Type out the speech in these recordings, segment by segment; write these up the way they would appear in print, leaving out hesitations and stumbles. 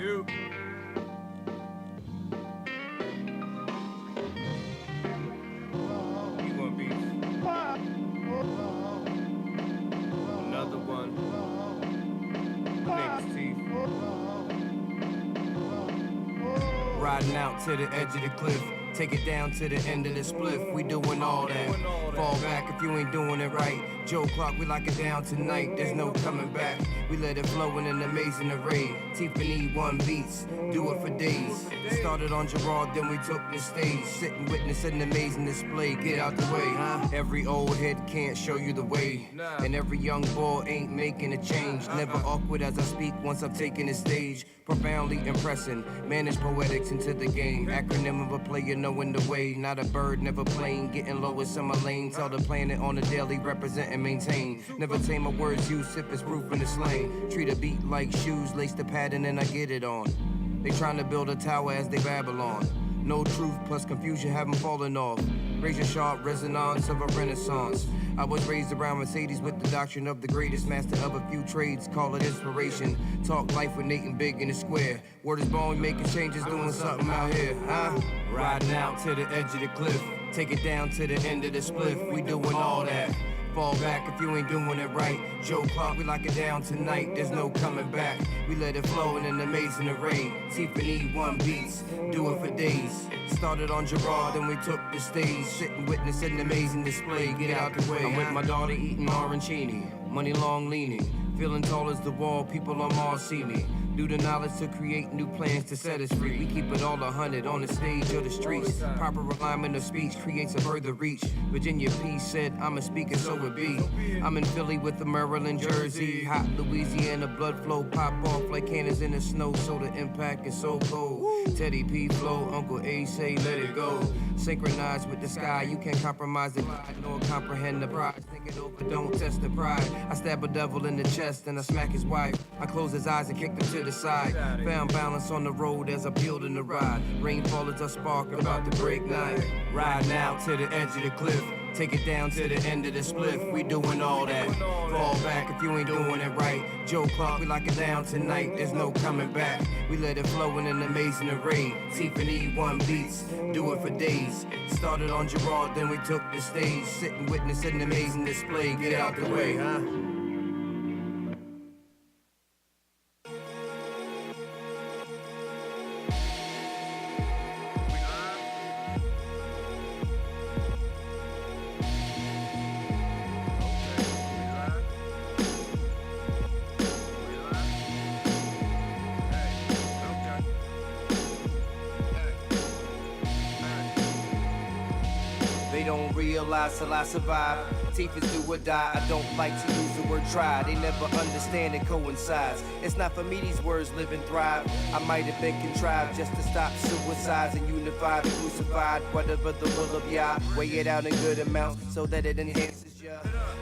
You. You want beef? Another one. My name's Teef. Riding out to the edge of the cliff, take it down to the end of the spliff. We doing all that. Fall back if you ain't doing it right. Joe Clark, we lock it down tonight. There's no coming back. We let it flow in an amazing array. Teef and E1 beats, do it for days. Started on Gerard, then we took the stage. Sit and witness an amazing display. Get out the way, huh? Every old head can't show you the way, and every young boy ain't making a change. Never awkward as I speak once I've taken the stage. Profoundly impressing, manage poetics into the game. Acronym of a player knowing the way. Not a bird, never plain, getting low in summer lane. Tell the planet on the daily, represent and maintain. Never tame a word's use if it's proof in the slang. Treat a beat like shoes, lace the pattern and I get it on. They trying to build a tower as they Babylon. No truth plus confusion have them falling off. Razor sharp resonance of a renaissance. I was raised around Mercedes with the doctrine of the greatest master of a few trades. Call it inspiration. Talk life with Nate and Big in the square. Word is born, making changes, doing something out here, huh? Riding out to the edge of the cliff. Take it down to the end of the spliff. We doing all that. Fall back if you ain't doing it right. Joe Clark, we lock it down tonight. There's no coming back. We let it flow in an amazing array. Teef and E1 beats, do it for days. Started on Gerard, then we took the stage. Sit and witness an amazing display. Get out the way. I'm with my daughter eating arancini. Money long leaning. Feeling tall as the wall, people on Mars see me. Do the knowledge to create new plans to set us free. We keep it all 100 on the stage or the streets. Proper alignment of speech creates a further reach. Virginia P said, I'm a speaker, so it be. I'm in Philly with the Maryland jersey. Hot Louisiana blood flow pop off like cannons in the snow. So the impact is so cold. Teddy P flow, Uncle A say let it go. Synchronized with the sky, you can't compromise the vibe nor comprehend the pride. Think it over, don't test the pride. I stab a devil in the chest and I smack his wife. I close his eyes and kick him to the side. Found balance on the road as I peeled in the ride. Rainfall is a spark about to break night. Riding out to the edge of the cliff. Take it down to the end of the spliff. We doing all that. Fall back if you ain't doing it right. Joe Clark, we lock it down tonight. There's no coming back. We let it flow in an amazing array. Teef and E1 beats, do it for days. Started on Gerard, then we took the stage. Sit and witness an amazing display. Get out the way, huh? They don't realize till I survive. Teef is do or die. I don't like to use the word try. They never understand it coincides. It's not for me these words live and thrive. I might have been contrived just to stop suicides and unify the crucified. Whatever the will of Yah. Weigh it out in good amounts so that it enhances ya.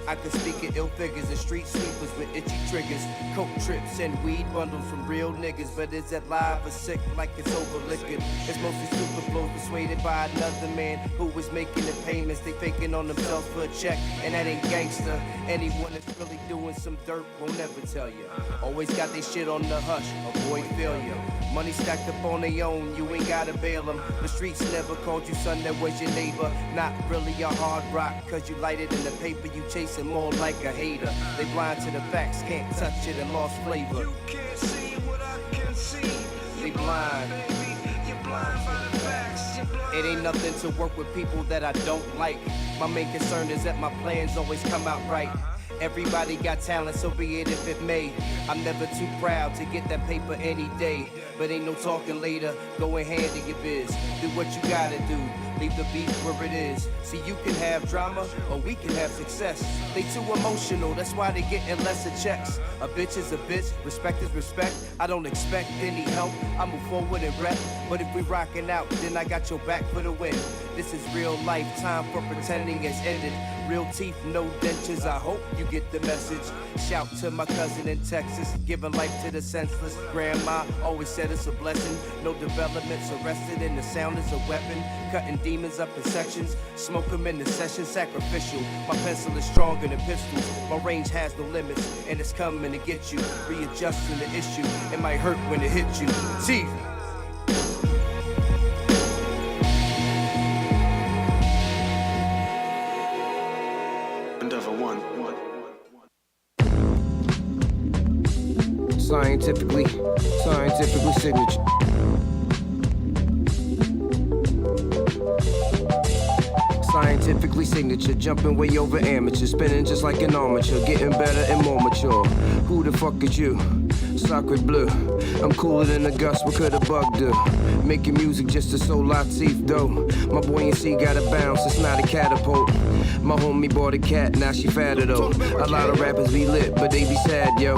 I could speak in ill figures and street sweepers with itchy triggers. Coke trips and weed bundles from real niggas. But is that live or sick like it's over liquored? It's mostly super flows persuaded by another man who is making the payments. They faking on themselves for a check, and that ain't gangster. Anyone that's really doing some dirt won't ever tell you. Always got they shit on the hush, avoid failure. Money stacked up on their own, you ain't gotta bail them. The streets never called you son, that was your neighbor. Not really a hard rock, cause you light it in the paper. You chasing more like a hater. They blind to the facts, can't touch it and lost flavor. You can't see what I can see. They blind. Baby, you're blind by the facts. You're blind. It ain't nothing to work with people that I don't like. My main concern is that my plans always come out right. Everybody got talent, so be it if it may. I'm never too proud to get that paper any day. But ain't no talking later, go and handle your biz. Do what you gotta do, leave the beef where it is. See, you can have drama, or we can have success. They too emotional, that's why they getting lesser checks. A bitch is a bitch, respect is respect. I don't expect any help, I move forward and rep. But if we rockin' out, then I got your back for the win. This is real life, time for pretending it's ended. Real teeth, no dentures, I hope you get the message. Shout to my cousin in Texas, giving life to the senseless. Grandma always said it's a blessing. No developments arrested and the sound is a weapon. Cutting deep demons up in sections, smoke them in the session, sacrificial. My pencil is stronger than pistols, my range has no limits, and it's coming to get you. Readjusting the issue, it might hurt when it hits you. Teef. Scientifically signature. Scientifically signature, jumping way over amateur, spinning just like an armature, getting better and more mature. Who the fuck is you? Sacre bleu. I'm cooler than a gust, what could a bug do? Making music just to so Teef though. My buoyancy got a bounce, it's not a catapult. My homie bought a cat, now she fatter though. A lot of rappers be lit, but they be sad, yo.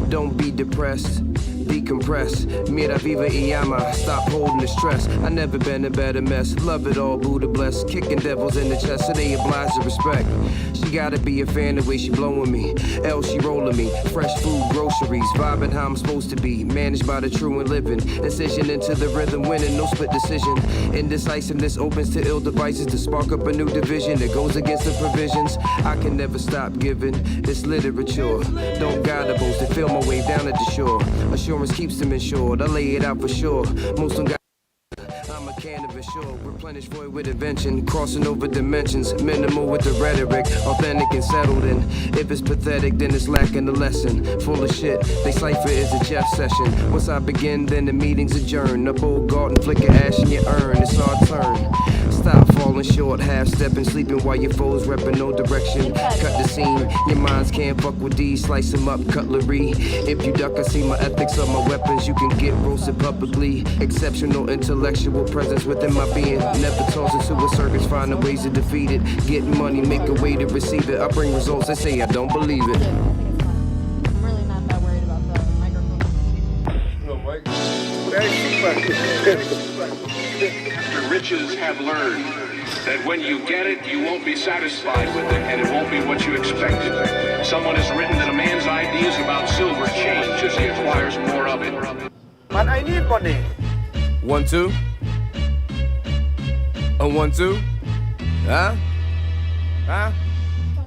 Don't be depressed. Decompress, mira viva y llama. Stop holding the stress. I never been a better mess. Love it all, Buddha bless. Kicking devils in the chest, so they oblige to respect. She gotta be a fan the way she blowing me. L, she rolling me. Fresh food, groceries, vibing how I'm supposed to be. Managed by the true and living. Incision into the rhythm, winning, no split decision. Indecisiveness opens to ill devices to spark up a new division that goes against the provisions. I can never stop giving. It's literature. Don't gotta boast to feel my way down at the shore. Assurance keeps them insured, I lay it out for sure. Most don't got I'm a cannabis, sure. Replenish void with invention, crossing over dimensions. Minimal with the rhetoric, authentic and settled in. If it's pathetic, then it's lacking the lesson. Full of shit, they cipher is a Jeff session. Once I begin, then the meeting's adjourned. A bold garden, flicker ash in your urn, it's our turn. Stop falling short, half-stepping, sleeping while your foes repping no direction. Cut the scene, your minds can't fuck with these. Slice them up, cutlery. If you duck, I see my ethics of my weapons. You can get roasted publicly. Exceptional intellectual presence within my being. Never toss into a circus, finding ways to defeat it. Getting money, make a way to receive it. I bring results, they say I don't believe it. I'm really not that worried about the microphone. No, Mike. The riches have learned that when you get it, you won't be satisfied with it, and it won't be what you expected. Someone has written that a man's ideas about silver change as he acquires more of it. Man, I need money. 1, 2. A 1, 2. Huh? Huh?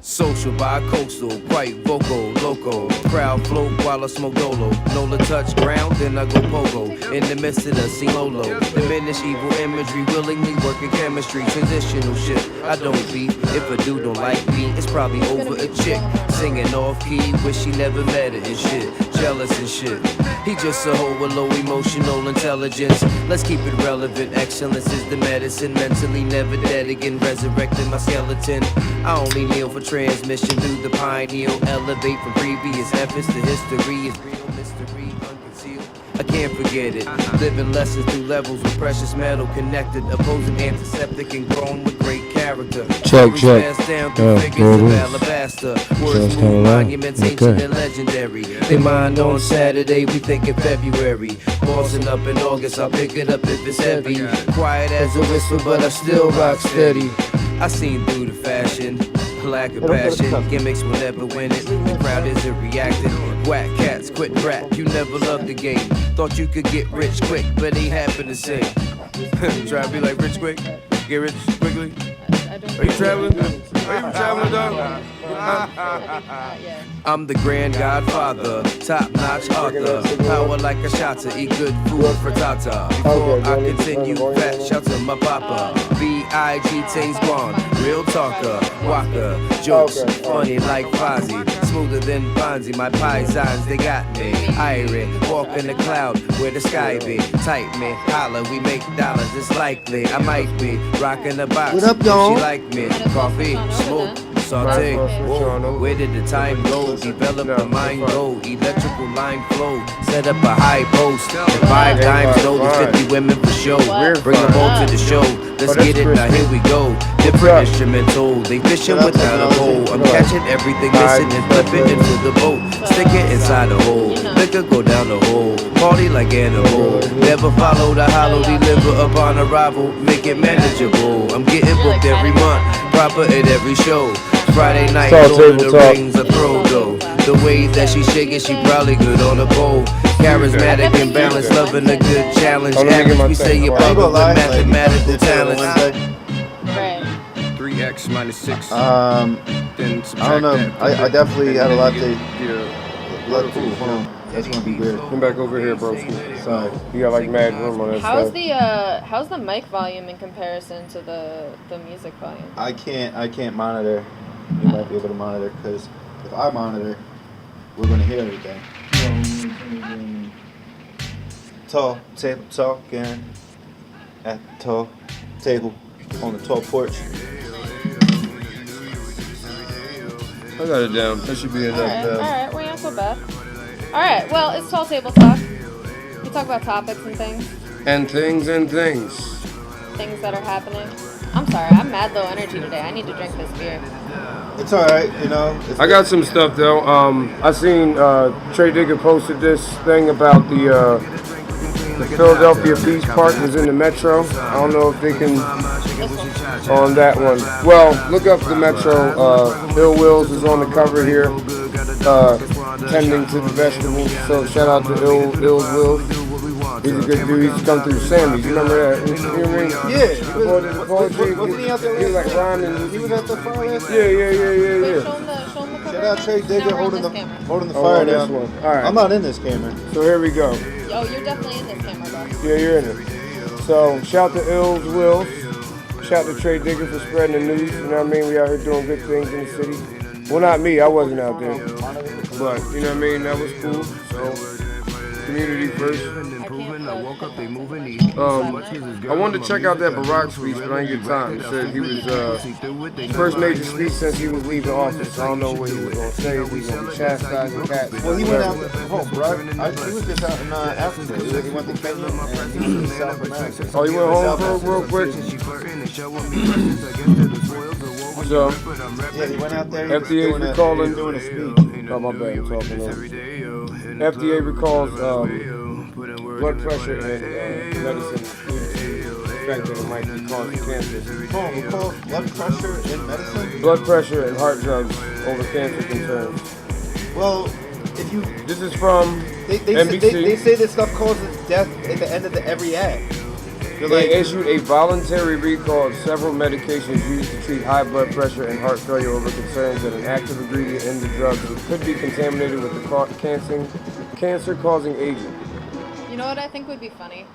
Social, bi-coastal, quite vocal, loco. Crowd float while I smoke dolo. Nola touch ground, then I go pogo. In the midst of the scene, Lolo. Diminish evil imagery, willingly working chemistry. Transitional shit, I don't beef. If a dude don't like me, it's probably over a chick. Singing off key, wish she never met it and shit. Jealous and shit. He just a hoe with low emotional intelligence. Let's keep it relevant. Excellence is the medicine. Mentally never dead again. Resurrecting my skeleton. I only kneel for transmission through the pineal. Elevate from previous efforts to history. Is real mystery unconcealed. I can't forget it. Living lessons through levels with precious metal connected. Opposing antiseptic and grown with great character. Check. Down through figures of alabaster. Words move monuments, ancient and legendary. They mind on Saturday, we think in February. Bossing up in August, I'll pick it up if it's heavy. Quiet as a whistle, but I still rock steady. I seen through the fashion. Lack of passion, gimmicks will never win it. The crowd isn't reacting. Whack cats, quit rap, you never loved the game. Thought you could get rich quick, but ain't happen to say. Try to be like rich quick, get rich quickly. Are you traveling? Are you traveling, dog? I'm the grand godfather, top-notch author. Power like a shotter, eat good food for Tata. Before I continue, fat shout to my papa. B.I.G. Tames Bond, real talker, walker, jokes, funny like Fozzie. Smoother than Fonzie, my paisans, they got me. Iron, walk in the cloud where the sky be. Type me, holla, we make dollars, it's likely. I might be rocking the box. What up, y'all? She like me, coffee, smoke. Saute, whoa, where did the time go? Develop the mind go, electrical line flow. Set up a high post, and 5 times know the 50 women for show. Bring them all to the show, let's get it, now here we go. Different instrumental, they fishing without a hole. I'm catching everything missing and flipping into the boat. Stick it inside the hole, liquor go down the hole. Party like animal, never follow the hollow. Deliver upon arrival, make it manageable. I'm getting booked every month, proper at every show. Friday night, Lord of the Rings, a throw though. The way that she shaking, she probably good on the pole. Charismatic and balanced, loving a good challenge. Average, we say you're above with mathematical talent. 3x minus 6. I Then don't subtract know. that. I definitely had a lot to. Yeah. Hold on. That's gonna be weird. Come back over here, bro. Sorry. You got like mad room on that How's side. how's the mic volume in comparison to the music volume? I can't monitor. You might be able to monitor because if I monitor, we're gonna hear everything. Tall table talking at the tall table on the tall porch. I got it down. That should be enough. Alright, we're not so bad. Alright, well, it's Tall Table Talk. We talk about topics and things. And things. Things that are happening. I'm sorry, I'm mad low energy today. I need to drink this beer. It's alright, you know. I got some stuff though. I seen Trey Digger posted this thing about the Philadelphia Beach Park was in the Metro. I don't know if they can on that one. Well, look up the Metro. Bill Wills is on the cover here, tending to the vegetables. So shout out to Bill Wills. He's a good dude. He's come through Sammy's. You remember that? You know what I mean? Yeah. Wasn't he out there? He was like rhyming. He was at the fire last night? Yeah. Wait, show him the cover. Shout out Trey Digger No, we're holding in the this camera. fire this down. one. All right. I'm not in this camera. So here we go. Oh, you're definitely in this camera, bro. Yeah, you're in it. So shout to Ills Wills. Shout to Trey Digger for spreading the news. You know what I mean? We out here doing good things in the city. Well, not me. I wasn't out there. But, you know what I mean? That was cool. So, community first. I woke up, they moving. I wanted to check out that Barack speech, but I didn't get time. He said he was his first major speech since he was leaving office. I don't know what he was going to say. If he was going to be chastising cats. Well, he went out there. Oh, bro. He was just out in Africa. He went to Kenya and he was in South America. Oh, he went home for real quick? So, yeah, he went out there. FDA recalling. Doing a speech. Oh, my bad. I'm talking over. FDA recalls blood pressure and medicine due to the fact that it might be causing cancer. Oh, recall blood pressure and medicine? Blood pressure and heart drugs over cancer concerns. Well, if you... This is from NBC. They say this stuff causes death at the end of every ad. They issued a voluntary recall of several medications used to treat high blood pressure and heart failure over concerns that an active ingredient in the drugs could be contaminated with the cancer-causing agent. You know what I think would be funny?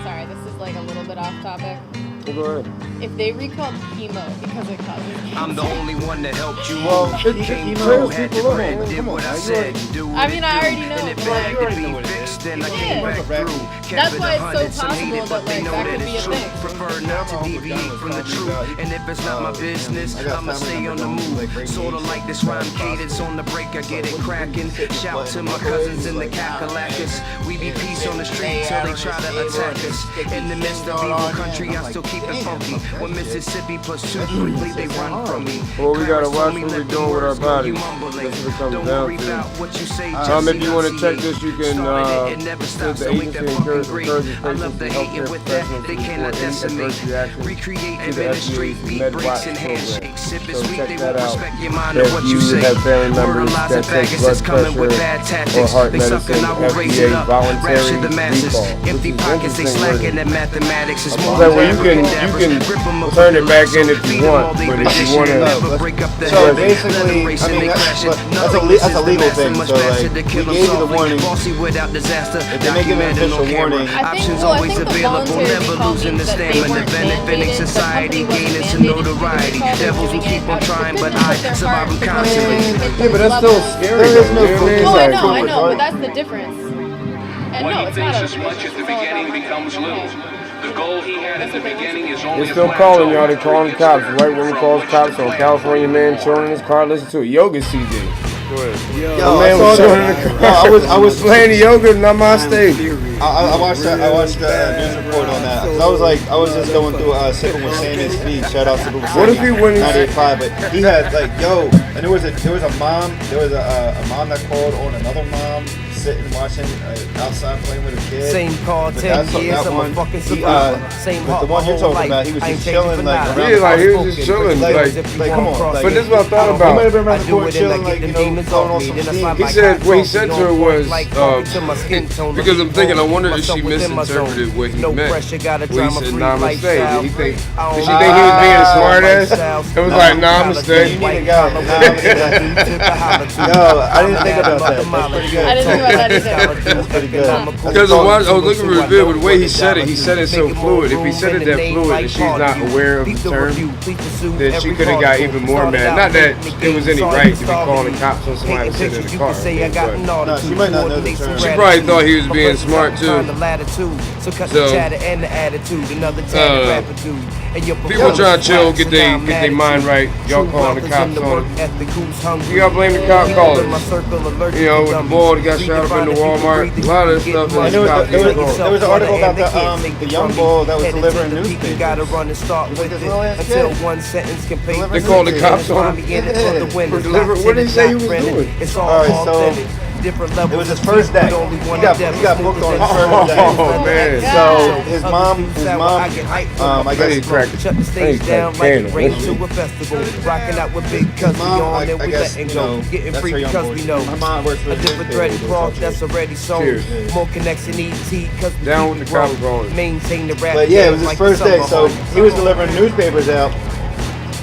Sorry, this is like a little bit off topic. Go ahead. If they recalled chemo because it causes cancer. I'm the only one that helped you. Well, Came through, had the bread, did what I said. Do I mean, I already know, and it but begged like, to be fixed, then I Yeah. came back through. That's why it's so 100, some possible hate it, but that, they like, know that that could be it's a true. thing. Prefer not to deviate from the truth. And if it's not my business, I'ma stay on the move. Sorta like this rhyme cadence on the break, I get it cracking. Shout to my cousins in the Kakalakis. We be peace on the street till they try to attack us. In the midst of evil country, I still keep it funky. When Mississippi plus 2 quickly they run from me. Well, we gotta watch what we're doing with our bodies. That's what it comes down to. If you want to check this, you can the agency encourages patients to healthcare professionals to report any adverse reactions to the FDA's MedWatch program. So check that out. If you have family members that take blood pressure or heart medicine, FDA voluntary recall. Empty pockets, they slacking at mathematics. It's more So you can turn it back in if you want, but if you want to, so basically, I mean, that's a legal thing. So like, we gave you the warning. If they make it an official warning, Options I always think the available, voluntary never recall losing the means that they stamina, weren't benefiting mandated, the society, company gaining wasn't some mandated to do notoriety. recalls, Devils will doing keep it on out of trying, but goodness I of their survive heart constantly. because yeah, but that's still scary. there is no though, you know what I mean? Oh, Like, I know, but that's the difference. And What no, he it's not thinks a is much at the it's all beginning about becomes little. The goal he had at the beginning is only They're still calling y'all. They calling cops. White woman calls cops on California man chilling in his car. Listen to a yoga CD. Go ahead. yo, Man was chilling in the car. I was playing the yoga, not my stage. I watched the news report on that. 'Cause I was just going through Sipping with Sammy's feed. Shout out Sipping with Sammy. What if he went 98.5, but he had like, yo, and there was a mom that called on another mom sitting watching outside playing with a kid. Same car, But 10 that's years, that I'm a one. fucking He, survivor. Same but heart, the one my you're whole talking life. about, he was I ain't just changing chilling for like nothing. around Yeah, the like he was house. just chilling, Like, like. come on, like, But this is what I thought he might about. have been around I the do court it and I chilling, get like, them you know, demons throwing off on me. some Then I steam. slide He like said hot what he sauce said to on her point, was, like coffee to my skin tone. because I'm thinking, I wonder if Myself she within my zone. misinterpreted what he No meant. pressure, got a When he said drama-free namaste, lifestyle. did she think I he don't was being a Ah, smart ass? lifestyles. It was No, like I'm namaste. You need to go. Yo, I didn't think about that. That's pretty good. I didn't think about that either. That's pretty good. Because I was looking for the video, but the way he said it so fluid. If he said it that fluid and she's not aware of the term, then she could have got even more mad. Not that it was any right to be calling the cops on somebody that sit in the car. But No, she might not know the term. she probably thought he was being smart too. So cut So, the chatter and the attitude, another people trying to chill, get their mind right. Y'all calling the cops on it. You gotta blame the cop callers. You know, with the boy that got shot up in the Walmart, a lot of this stuff And is cops there getting was called. an article about the young bull that was delivering newspapers. Gotta run and start He's like with this it little ass until kid. one sentence can pay. Delivering They called the newspapers. cops on him. For delivering. What did he say he was doing? It's all Alright, so authentic. Different levels. it was his first day. He got booked on his first day. Oh man. So his mom, I I need guess, to crack it. Shut the I need stage to down crack like it. it rains to a festival. Rocking out with big cuz we mom, on and I we guess, letting you go. know, Getting that's free her young because boy. we know. My mom works for A the different newspaper, threaded so cloth it's that's already sold. Cheers. More connection ET cuz we Down keep with it the cops growing. going. Maintain the rap. But yeah, it game was his like first the day, summer so home. he was delivering newspapers out.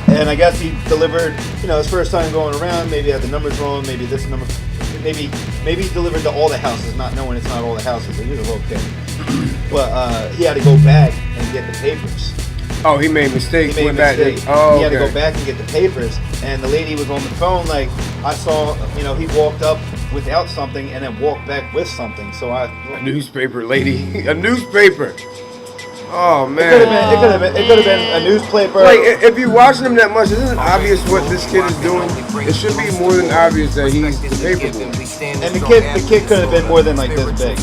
And I guess he delivered, his first time going around. Maybe had the numbers wrong. Maybe this number. Maybe he delivered to all the houses, not knowing it's not all the houses. He was a little kid. But he had to go back and get the papers. Oh, he made mistakes. He made a Went back. mistake. Oh, He had to go okay. back and get the papers. And the lady was on the phone. Like I saw, he walked up without something and then walked back with something. So A newspaper lady. A newspaper. Oh It man. could have been a newspaper. Like, if you're watching him that much, isn't it obvious what this kid is doing? It should be more than obvious that he's the paper boy. And the kid could have been more than like this big.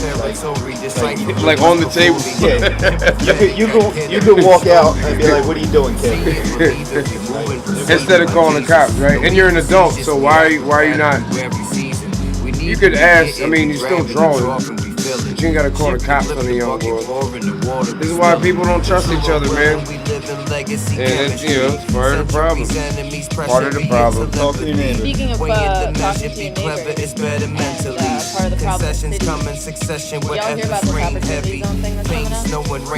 Like on the table. Yeah. You could walk out and be like, "What are you doing, kid?" Instead of calling the cops, right? And you're an adult, so why are you not? You could ask. I mean, you're still drawing, but you ain't gotta call the cops on the young boy. This is why people don't trust each other, man. And it's it's part of the problem. Part of the problem. Talk to your neighbor. Speaking of talking to your neighbor, part of the problem is cities. Y'all hear about this opportunity zone thing that's coming up?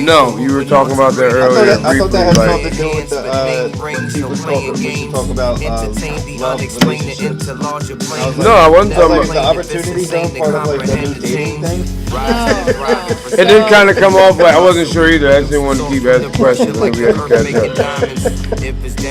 No, you were talking about that earlier I thought that had something briefly. to do with the he was talking. We should talk about love relationships. No, I wasn't That's talking like the about. opportunity zone, part of like the new dating thing. It did kind of come off like I wasn't sure either. I just didn't want to keep asking questions. So we had to catch up.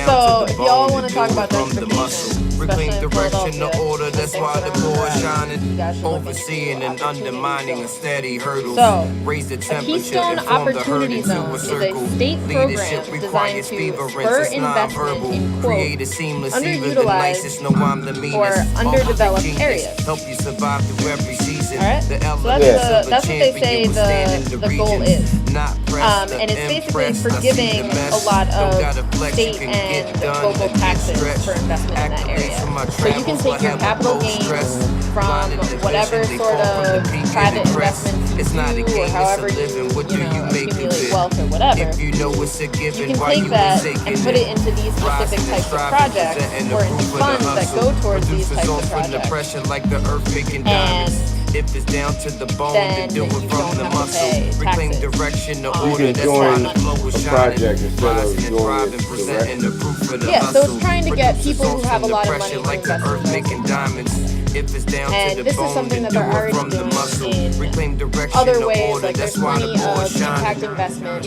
So, y'all want to talk about gentrification, especially in Philadelphia. That's why the boy shining, You guys should look into overseeing and undermining a steady hurdle. So, Raise the a temperature Keystone and form the herd Opportunity into Zone a is a circle. state Leadership program requires designed to fever, spur it's investment nonverbal. in, Create quote, a seamless even the underutilized nicest. No, I'm the meanest. or underdeveloped Genius. areas. Help you survive through every season. Alright? The So elements that's of a what they say champion will stand in the goal regions. is. Not pressed And to it's basically impress. I see forgiving the mess. a lot Don't of gotta flex, you state can get and done local and get taxes stretched. for investment in that Accolades area. from my So you can travels, take I your have capital no gains stress. from Blinded division, whatever they sort fall from the of peak of private the crest. investments It's not a you do, or game, it's a however living. What do you make of accumulate it? wealth or whatever. If you know it's a given, You can why take you that forsaking and put it into these specific types of projects or into funds that go towards these types of projects. Pressure like the earth making And diamonds. If it's down to the bone, then to do it you from don't the have to muscle. pay Reclaim taxes direction, the on order. You can That's why join the flow is a shining. project instead of Rising and doing thriving, it presenting the proof of the Yeah, so hustle. it's trying to get Produce people who results have a from lot the of pressure money to like the invest in earth real making estate. diamonds. If it's down And to the this is bone, something then that do they're it already from the doing muscle. in Reclaim direction, other the ways. order. Like That's there's why plenty the boy of is shining. impact investment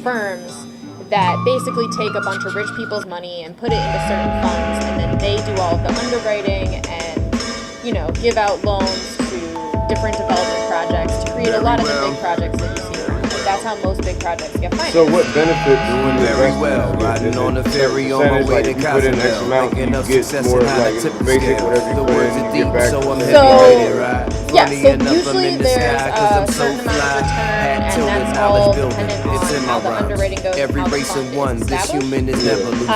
firms that basically take a bunch of rich people's money and put it into certain funds, and then they do all of the underwriting and give out loans to different development projects to create a lot of the big projects that you see. Like that's how most big projects get financed. So what benefits Doing very well, riding on the ferry on my way to Like you put in X Cozumel, amount, making you up get success more and how like to tip the basic scale. whatever The you put words in, are you deep, get back. so I'm So, heavy-minded, right? Yeah, funny so enough, I'm usually in the there's sky, cause I'm a so certain amount fly. of return, Hat and till the that's knowledge all building. dependent It's on in how my the rhymes. underwriting goes and Every how the race fund in is one, this established. human is never losing. My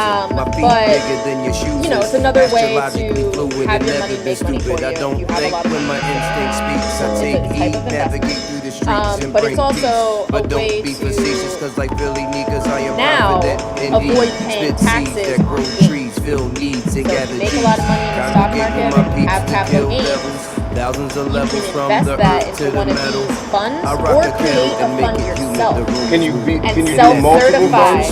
feet But, bigger than your shoes. you know, it's another way Astrologically to fluid have and your never money been make money for stupid. you. I don't You have a think lot of when my money. instinct speaks, I It's a take type heat, of navigate investment. through the streets and But bring it's also peace. But a way don't be facetious, to cause like Philly niggas, I am now confident indeed. avoid paying Spit seeds taxes that on grow gains. trees, fill needs, and So if gather you make a cheese. lot of money in the stock Congregate market, with my peeps have to capital kill gains, devils. Thousands of you levels can from invest the that earth to into the one of metal. these funds I or rock a create kill a and make fund it humid. yourself. The room Can you And do multiple self-certify. funds?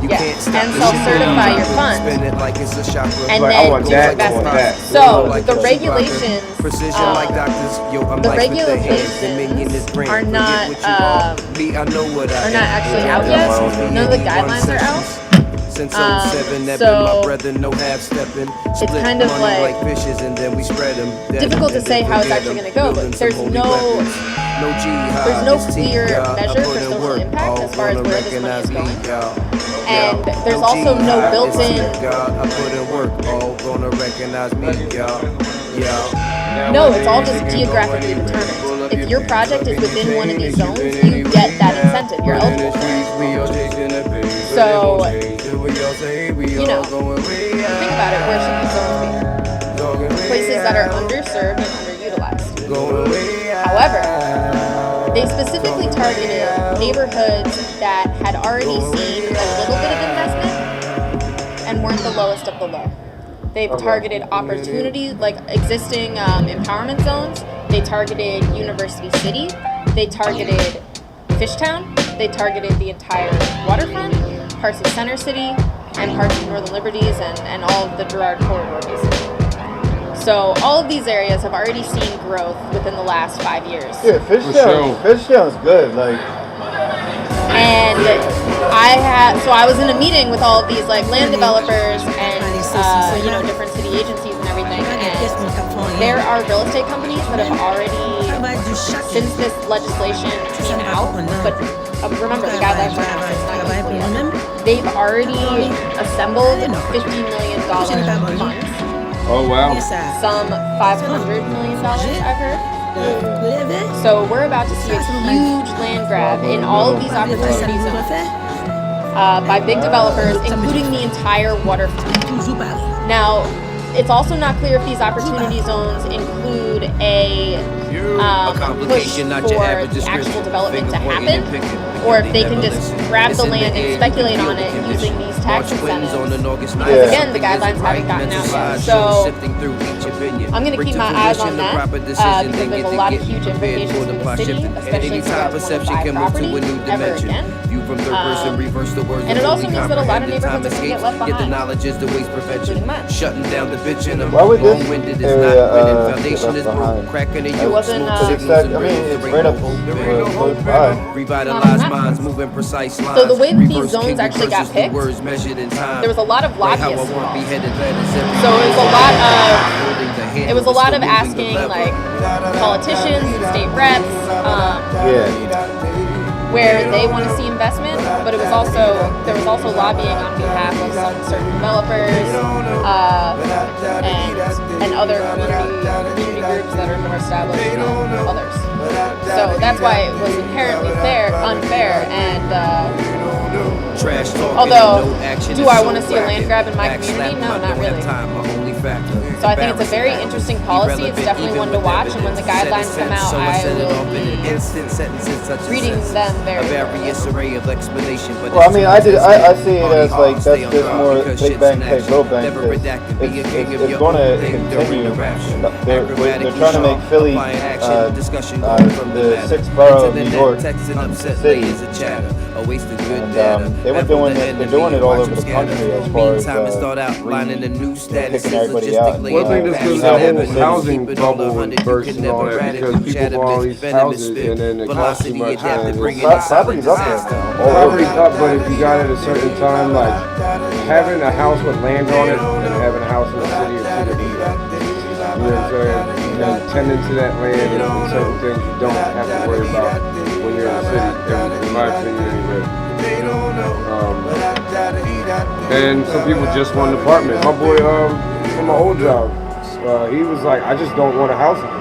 You Yeah, can't stop and the self-certify shit your from fund. Spin it like it's a chakra. And Like, I then want do that, I investments. want that. So Like the a regulations, precision like doctors. Yo, I'm the like with the hands. Dominion is regulations grand. are Forget not what you are. Me, I know what I are am. not actually out Yeah, my yet. own None of the One guidelines are out. sessions. Since 07, that been my so brethren, no half stepping. Split kind of money like fishes and then we spread them. difficult to say how it's actually going to go, but there's no clear measure for social impact as far as where this money is going. And there's also no built-in. I put in work, all gonna recognize me, y'all. No, it's all just geographically determined. If your project is within one of these zones, you get that incentive. You're eligible for it. So, you know, think about it. Where should these zones be? Places that are underserved and underutilized. However, they specifically targeted neighborhoods that had already seen a little bit of investment and weren't the lowest of the low. They've targeted opportunities like existing empowerment zones. They targeted University City. They targeted Fishtown. They targeted the entire waterfront, parts of Center City, and parts of Northern Liberties and all of the Girard corridor, basically. So all of these areas have already seen growth within the last 5 years. Yeah, Fishtown's good. Like, And I was in a meeting with all of these like land developers and you know, different city agencies and everything. And there are real estate companies that have already, since this legislation came out, but remember the guidelines are not yet. They've already assembled $50 million funds. Oh, wow. Some $500 million, I've heard. So we're about to see a huge land grab in all of these opportunity zones by big developers, including the entire waterfront. Now, it's also not clear if these opportunity zones include a push for the actual development to happen, or if they can just grab the land and speculate on it using these tax incentives. Because again, the guidelines haven't gotten out yet. So I'm going to keep my eyes on that because there's a lot of huge implications for the city, especially if you guys want to buy property ever again. And it also means that a lot of neighborhoods are going to get left behind, including mine. Shutting down the bitch in a why would this long-winded is area not winning. get Foundation left is broke. behind? Cracking It wasn't, it's right up close by. Revitalize minds, moving precise lines. So the way that these Reverse zones king actually got versus the picked, words measured in time. there was a lot of Like how I lobbyists want involved. beheaded letters every So it was a lot of holding the handle, it was a but lot still of moving the asking lever. like politicians and state reps Yeah. where they want to see investment, but there was also lobbying on behalf of some certain developers and other community groups that are more established than others. So that's why it was inherently unfair and. Trash talking, Although, no action, do it's I so want to see a land bragging. grab in my Backslap, community? No, I not don't really. have time, my only factor. So I think it's a very interesting policy. It's definitely one to watch, and when the guidelines come out, I will be reading them very various array of explanation. But Well, I mean, I see it as like that's just more big bang take little bang. It's going to continue. They're trying to make Philly the sixth borough of New York city. And they're doing it all over the country as far as kicking everybody out. Well, I think this because the whole housing bubble was burst and all that because people bought all these houses and then it cost too much. Property's up there now. Property's up, but if you got it at a certain time, like having a house with land on it and having a house in the city or city, you know what I'm saying? You know, tending to that land and certain things you don't have to worry about when you're in the city, in my opinion anyway. And some people just want an apartment. My boy from my old job, he was like, I just don't want a house anymore.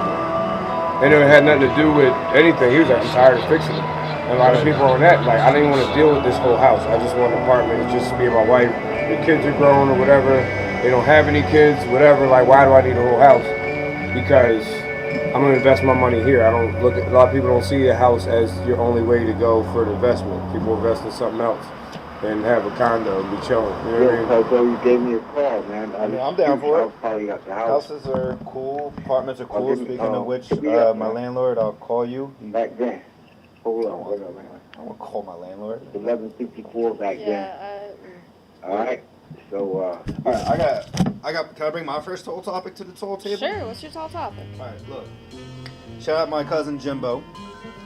And it had nothing to do with anything. He was like, I'm tired of fixing it. And a lot of people on that, like, I didn't want to deal with this whole house. I just want an apartment. It's just me and my wife. The kids are grown or whatever. They don't have any kids, whatever. Like, why do I need a whole house? Because I'm gonna invest my money here. I don't look at, a lot of people don't see a house as your only way to go for an investment. People invest in something else and have a condo and be chilling. You know what I mean? So you gave me a call, man. I'm down for it. Probably got the house. Houses are cool. Apartments are cool. Speaking of which, my landlord, I'll call you. Back then. Hold on. I won't call my landlord. 1154 back then. Yeah. All right. So, All right, I got. Can I bring my first toll topic to the toll table? Sure. What's your tall topic? All right, look. Shout out my cousin Jimbo.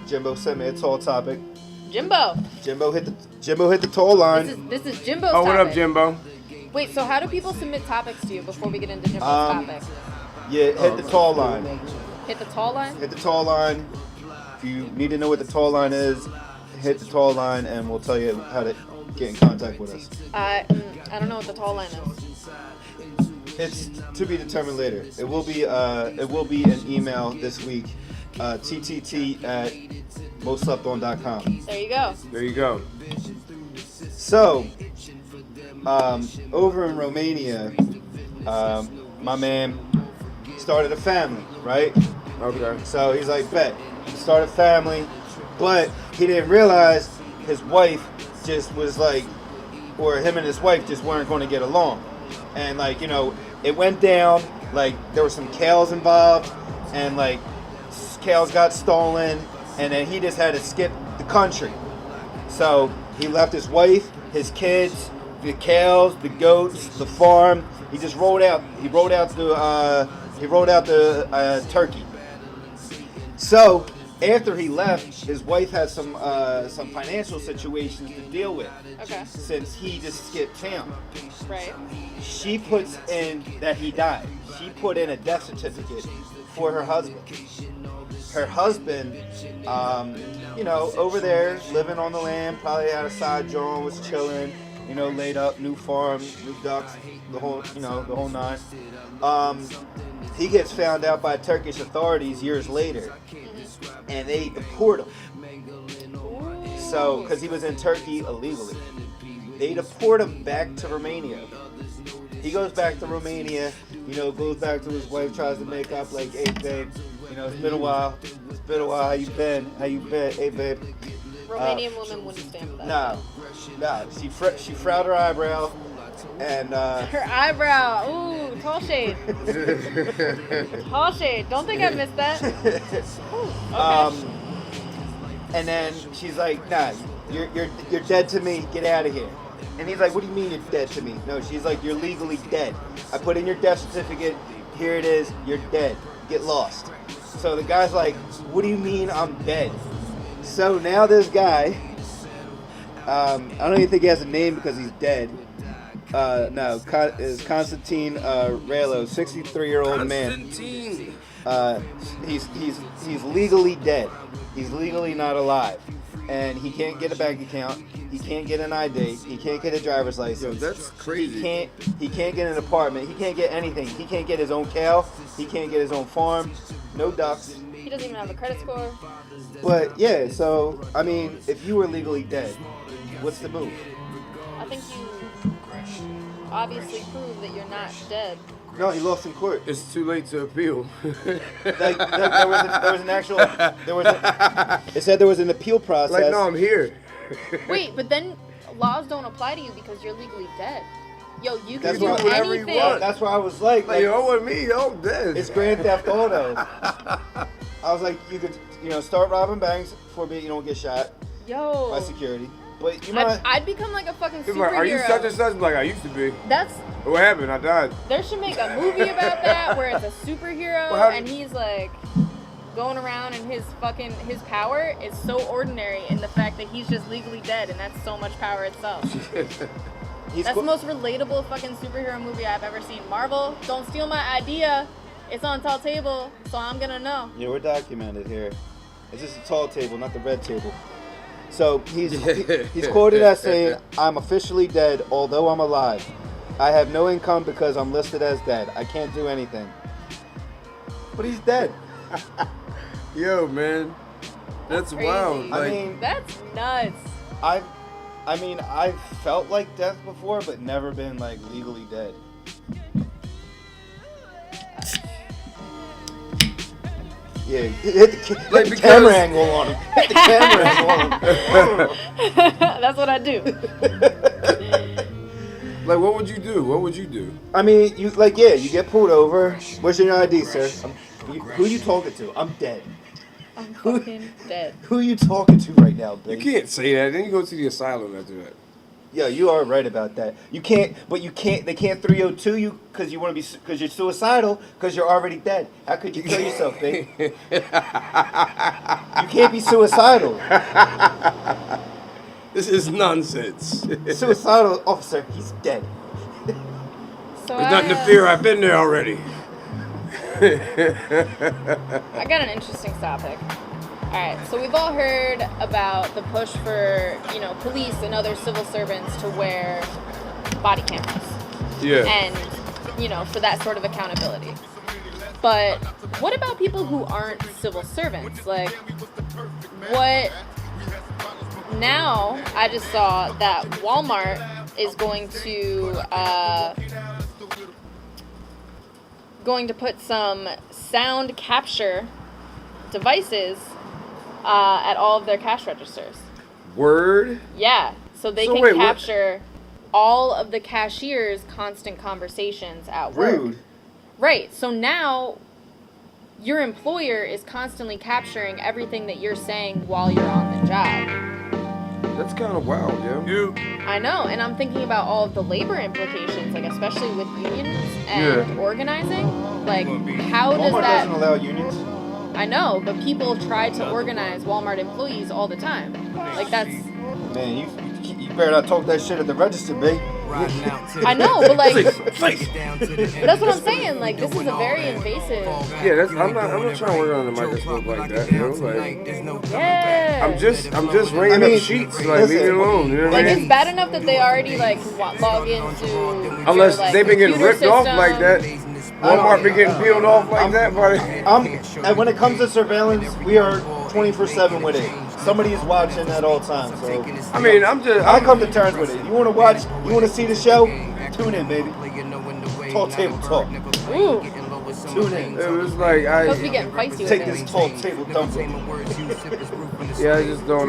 Jimbo sent me a toll topic. Jimbo. Jimbo hit the toll line. This is Jimbo's Oh, what topic. up, Jimbo? Wait, so how do people submit topics to you before we get into Jimbo's topic? Yeah, hit the toll line. Hit the tall line? Hit the toll line. If you need to know what the toll line is, hit the toll line, and we'll tell you how to get in contact with us. I don't know what the tall line is. It's to be determined later. It will be an email this week. ttt@mostslepton.com. There you go. There you go. So, over in Romania, my man started a family, right? Okay. So he's like, bet, start a family, but he didn't realize his wife just was like, or him and his wife just weren't going to get along. And like, you know, it went down, like there were some cows involved, and like cows got stolen, and then he just had to skip the country. So he left his wife, his kids, the cows, the goats, the farm. He just rolled out. He rolled out to Turkey. So after he left, his wife had some financial situations to deal with. Okay. Since he just skipped town. Right. She puts in that he died. She put in a death certificate for her husband. Her husband, you know, over there living on the land, probably had a side job, was chilling, you know, laid up, new farm, new ducks, the whole nine. He gets found out by Turkish authorities years later, and they deport him. So, because he was in Turkey illegally, they deport him back to Romania. He goes back to Romania, you know, goes back to his wife, tries to make up, like, hey, babe, you know, it's been a while, how you been, hey, babe. Romanian women wouldn't stand for that. No, she frowned her eyebrow, and Her eyebrow. Ooh, tall shade. Tall shade. Don't think I missed that. Ooh, okay. And then she's like, nah, you're dead to me, get out of here. And he's like, what do you mean you're dead to me? No, she's like, you're legally dead. I put in your death certificate, here it is, you're dead, get lost. So the guy's like, what do you mean I'm dead? So now this guy, I don't even think he has a name because he's dead. Is Constantine Raylo, 63-year-old man. He's legally dead. He's legally not alive, and he can't get a bank account. He can't get an ID. He can't get a driver's license. Yo, that's crazy. He can't get an apartment. He can't get anything. He can't get his own cow. He can't get his own farm. No ducks. He doesn't even have a credit score. But yeah, so I mean, if you were legally dead, what's the move? I think you obviously prove that you're not dead. No, he lost in court. It's too late to appeal. There was an appeal process. Like, no, I'm here. Wait, but then laws don't apply to you because you're legally dead. Yo, you can That's do what- whatever you anything. want. That's why I was like, Like, yo, with me, yo, I'm dead. it's Grand Theft Auto. I was like, you could, you know, start robbing banks before you don't get shot Yo. by security. But you might. I'd become like a fucking He's superhero. like, are you such and such? I'm like, I used to be. That's What happened? I died. There should make a movie about that where it's a superhero Well, how- and he's like going around and his power is so ordinary in the fact that he's just legally dead, and that's so much power itself. That's the most relatable fucking superhero movie I've ever seen. Marvel, don't steal my idea. It's on tall table, so I'm gonna know. Yeah, we're documented here. It's just a tall table, not the red table. So he's quoted as saying, "I'm officially dead, although I'm alive. I have no income because I'm listed as dead. I can't do anything." But he's dead. Yo, man, that's crazy. wild. I Like, mean, That's nuts. I've felt like death before, but never been like legally dead. Yeah, hit the Like, because- camera angle on him. Hit the camera angle on him. That's what I do. like, what would you do? What would you do? I mean, you get pulled over. What's your ID, sir? Who you talking to? I'm dead. I'm fucking dead. Who you talking to right now, You bitch? can't say that. Then you go to the asylum after that. Yeah, you are right about that. You can't. They can't 302 you because you want to be because you're suicidal because you're already dead. How could you kill yourself, babe? You can't be suicidal. This is nonsense. Suicidal officer, he's dead. So There's nothing to fear. I've been there already. I got an interesting topic. Alright, so we've all heard about the push for, police and other civil servants to wear body cameras. Yeah. And, for that sort of accountability. But what about people who aren't civil servants? Like, what? Now, I just saw that Walmart is going to put some sound capture devices at all of their cash registers. Word. Yeah, so they can wait, what? capture all of the cashier's constant conversations at work. Rude. Right, so now your employer is constantly capturing everything that you're saying while you're on the job. That's kind of wild, yo. I know, and I'm thinking about all of the labor implications, like especially with unions and organizing. Like, how does Walmart that... doesn't allow unions. I know, but people try to organize Walmart employees all the time. Like, that's... Man, you better not talk that shit at the register, babe. I know, but like... Face. That's what I'm saying. Like, this is a very invasive... Yeah, I'm not trying to work on the microscope like that, yo. Like, Yeah. I'm just ringing up sheets. Like, leave me alone. You know what Like, I mean? it's bad enough that they already, like, log into... Unless your, like, they've been getting computer ripped off system. like that. Walmart been getting peeled off like that, buddy. And when it comes to surveillance, we are 24/7 with it. Somebody is watching at all times. So I mean, I come to terms with it. You want to watch? You want to see the show? Tune in, baby. Tall table talk. Ooh, Tune in. It was like supposed to be getting feisty with Take it. this tall table thumper. yeah, I just don't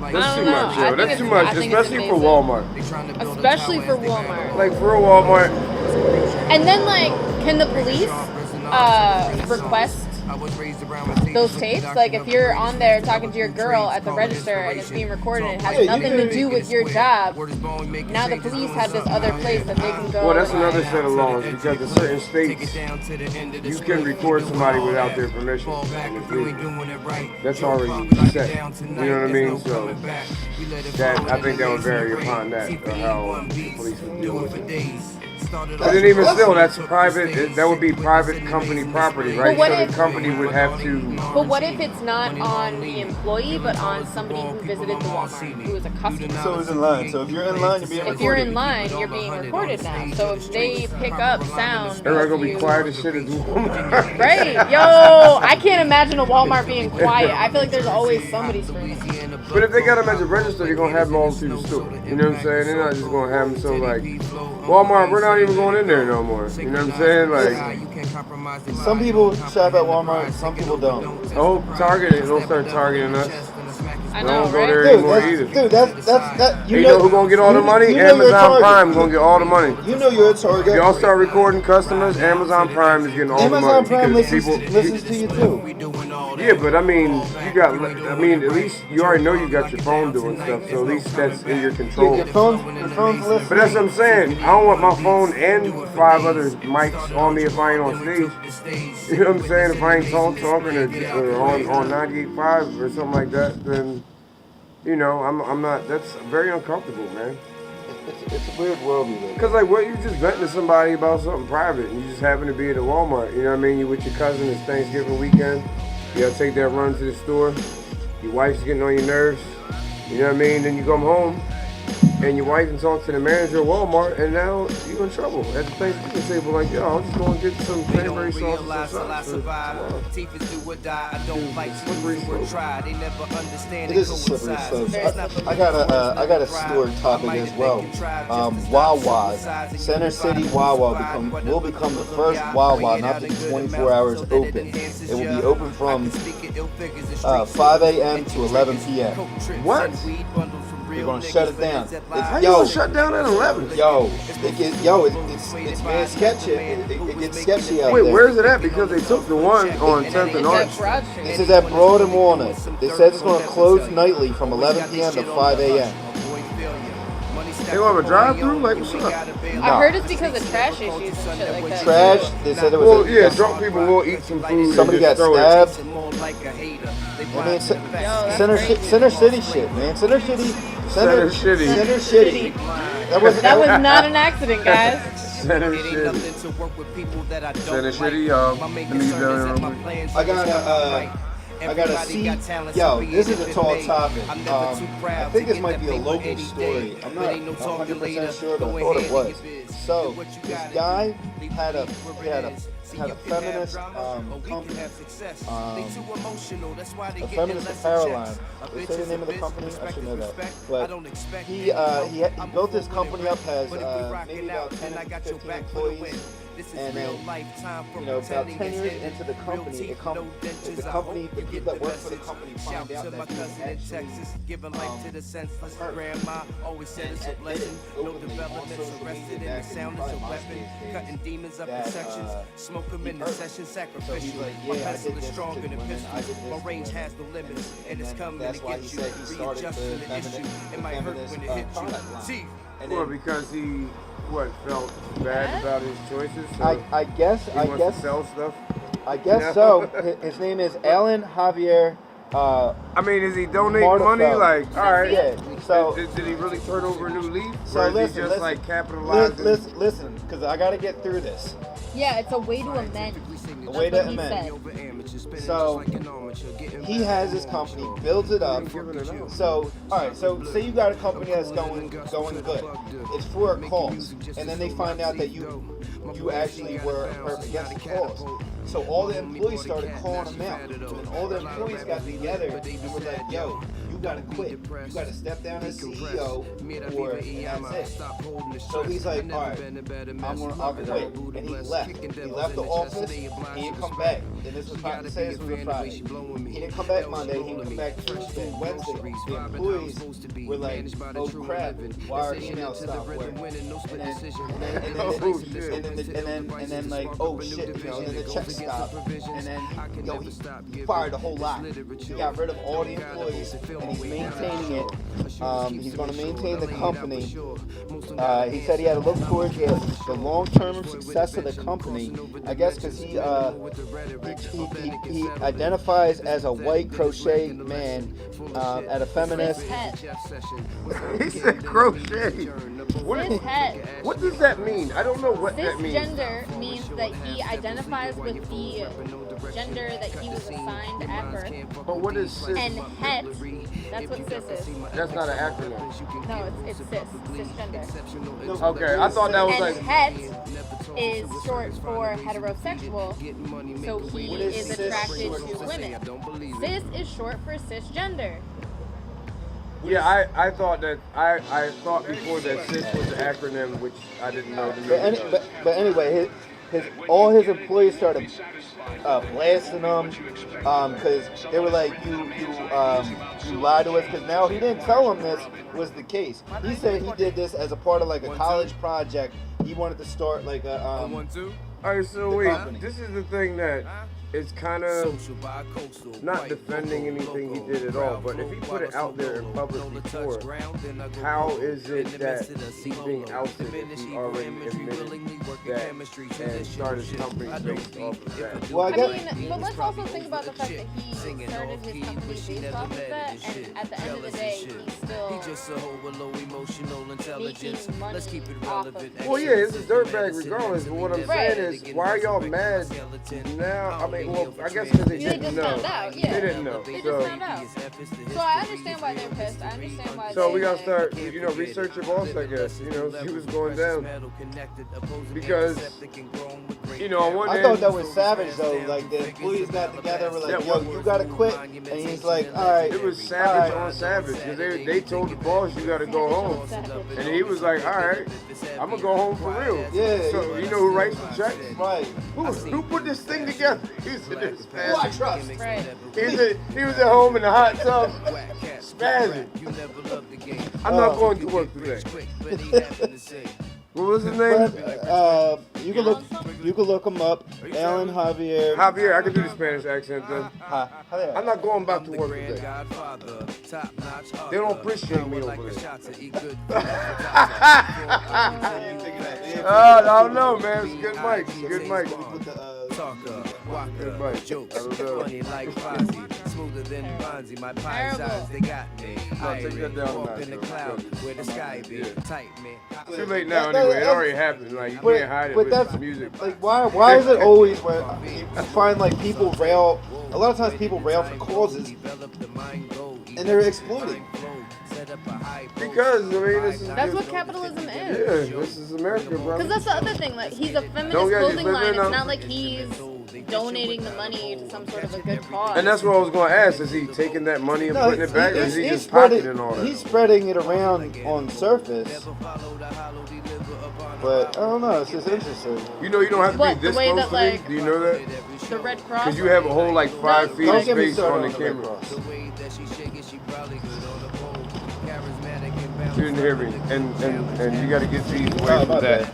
that's I too don't know. much, I yo. think That's it's- too much, I think it's especially for invasive. Walmart. Especially for Walmart. Like for a Walmart, And then, like, can the police request those tapes? Like, if you're on there talking to your girl at the register and it's being recorded and it has nothing to do with your job, now the police have this other place that they can go. well, that's and, another like, set of laws because in certain states you can record somebody without their permission. And it's legal. That's already set. You know what I mean? So that I think that would vary upon that or how the police would deal with it. But then even still, that's private. That would be private company property, right? But what So if- the company would have to. But what if it's not on the employee, but on somebody who visited the Walmart, who is a customer? So it's in line. So if you're in line, you're being If you're recorded. in line, you're being recorded now. So if they pick up sound, Everybody of gonna be you- quiet as shit as Walmart. Right, yo, I can't imagine a Walmart being quiet. I feel like there's always somebody screaming. But if they got them at the register, they're gonna have them all through the store. You know what I'm saying? They're not just gonna have them so like Walmart. We're not even going in there no more. You know what I'm saying? Like, Some people shop at Walmart, some people don't. oh, Target, they'll start targeting us. I We know, don't go right? there Dude, anymore either. that's You know who gonna get all the money? you know you're a Amazon target. Prime gonna get all the money. You know you're a target. Y'all start recording customers. Amazon Prime is getting all the money. Amazon Prime because listens to you too. Yeah, but I mean, at least you already know you got your phone doing stuff, so at least that's in your control. Your phone's listening. But that's what I'm saying. I don't want my phone and 5 other mics on me if I ain't on stage. You know what I'm saying? If I ain't talking or on 98.5 or something like that, then I'm not. That's very uncomfortable, man. It's a weird world we live in. Cause like, what you just venting to somebody about something private, and you just happen to be at a Walmart. You know what I mean? You with your cousin. It's Thanksgiving weekend. You gotta take that run to the store. Your wife's getting on your nerves. You know what I mean? Then you come home. and your wife and talk to the manager of Walmart, and now you're in trouble at the Thanksgiving table. Like, yo, I'm just going to get some cranberry sauce and some sauce. Teef is do or die. I don't like to slippery do or slope. try. They never understand It is a slippery slope. I got a story topic as well. Wawa's Center City Wawa will become the first Wawa not to be 24 hours open. It will be open from 5 a.m. to 11 p.m. What? They're gonna shut it down. How you gonna shut down at 11? It's man sketchy. It gets sketchy out Wait, there. where's it at? Because they took the one on 10th and It's Arch. at Broad Street. This is at Broad and Walnut. They said it's going to close nightly from 11 p.m. to 5 a.m. They gonna have a drive-through? Like, what's up? I heard it's because of trash issues and shit like that. Trash. They said it was. Well, yeah, drunk people will eat some food. Somebody and got just throw it. stabbed. I mean, Center City shit, man. Center City. Center City. That was That was not an accident, guys. Center City. Center City, let me real quick. I gotta see. Yo, this is a tall topic. I think this might be a local story. I'm not 100% sure, but I thought it was. So this guy had a feminist company, a feminist apparel line. They say the name of the company. I should know that. But he built this company up, has maybe about 10 to 15 employees. And then, about 10 years into the company, the people that work for the company find out that he's actually Grandma always said it's a blessing. No developments arrested, and the sound is a weapon. Cutting demons up in sections, smoke them in the session, sacrificial. My pencil is stronger than pistol. My range has no limits, and it's coming to get you. Readjusting the issue, it might hurt when it hits you. Teef. Well, because he felt bad about his choices. So I guess he wants to sell stuff. I guess so. His name is Alan Javier. I mean, is he donating money? Like, all right. Yeah. So did he really turn over a new leaf? So or is listen, he just listen, like capitalizing? listen, because I got to get through this. Yeah, it's a way to amend. A way to That's what he amend. said. So he has his company, builds it up. So all right. So say you got a company that's going good. It's for a cause, and then they find out that you actually were a person against the cause. So all the employees started calling him out, and all the employees got together and were like, "Yo, you gotta quit. You gotta step down as CEO, or that's it." So he's like, "All right, I'll quit," and he left. He left the office. He didn't come back. And this was Friday. Say this was a Friday. He didn't come back Monday. He didn't come back Tuesday, Wednesday. The employees were like, "Oh crap, why our email stopped working?" And then like, "Oh shit," and then the check stopped. And then he fired a whole lot. He got rid of all the employees, and he's maintaining it. He's going to maintain the company. He said he had to look towards the long-term success of the company. I guess because he identifies as a white crochet man at a feminist. He said crochet. What does that mean? I don't know what that means. Cisgender means that he identifies with the gender that he was assigned at birth. But what is cis? And het, that's what cis is. That's not an acronym. No, it's cis, cisgender. Okay, I thought that was And like. het is short for heterosexual, so he is attracted to women. Cis is short for cisgender. Yeah, I thought that I thought before that cis was an acronym, which I didn't know the meaning of. But anyway, all his employees started blasting him because they were like, you lied to us, because now he didn't tell them this was the case. He said he did this as a part of like a college project. He wanted to start like a All right, so wait, this is the thing that it's kind of not defending anything he did at all, but if he put it out there in public before, how is it that he's being ousted if he already admitted that and started his company based off of that? Well, I mean, but let's also think about the fact that he started his company based off of that, and at the end of the day, he's still making money off of it. Well, yeah, it's a dirtbag regardless, but what I'm saying is, why are y'all mad now? I mean, celebrate. Well, I guess because they They didn't just know. found out, yeah. They didn't know. They just So, found out. So I understand why they're pissed. I understand why so they, we gotta like, start, research your boss, I guess. See what's going down. Because, on one I end, thought that was savage though. Like the employees got together, and were like, "Yo, you gotta quit," and he's like, "All right." it was savage on savage because they told the boss you gotta go home, and he was like, "All right, I'm gonna go home for real." Yeah. So you know who writes the checks? Right. Who put this thing together? He said, "This Who I trust? right. He was at home in the hot tub, spazzing. I'm not going to work today. What was his name? But, you can look him up. Alan Javier. Javier. I can do the Spanish accent then. Javier. I'm not going back to work today. They don't appreciate me over there. I don't know, man. It's good mic. Good mic. With the, Good mic. Jokes, I don't know. funny like Fozzie, smoother than Bonzi. My pie's Terrible. eyes, they got me. No, take that down a Up notch, in the though. cloud where the sky be tight, man. Too late now anyway. It already happened. Like you can't hide it but with that's music. like why is it always where you find like people rail? A lot of times people rail for causes, and they're exploiting. Because this is That's what capitalism yeah, is. this is America, bro. Because that's the other thing. Like, he's a feminist Don't get clothing it, line. but It's not like he's donating the money to some sort of a good cause. And that's what I was going to ask. Is he taking that money and putting it back, or is he he's just spreading, pocketing all that? he's spreading it around on surface, but I don't know. It's just interesting. You don't have to What, be the this way close that, to like- me. Do you know that? The Red Cross. Because you have a whole 5 feet Don't of get me space started on the on the Red camera. Cross. You didn't hear me, and you got to get these away Oh, from my that bad.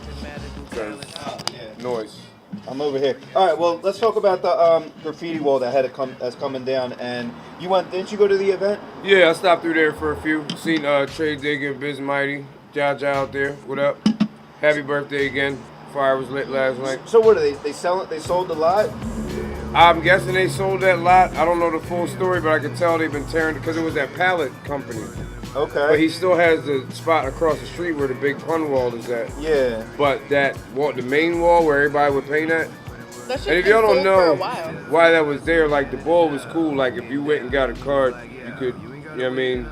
because noise. I'm over here. All right. Well, let's talk about the graffiti wall that's coming down. And you went? Didn't you go to the event? Yeah, I stopped through there for a few. Seen Trey Digger, Biz Mighty, Jaja out there. What up? Happy birthday again. Fire was lit last night. So what are they? They selling? They sold the lot? I'm guessing they sold that lot. I don't know the full story, but I can tell they've been tearing because it was that pallet company. Okay. But he still has the spot across the street where the big pun wall is at. Yeah. But that wall, the main wall where everybody would paint at. That shit's And if been y'all don't sold for a know while. why that was there, like the ball was cool. Like if you went and got a card, you could, you know what I mean?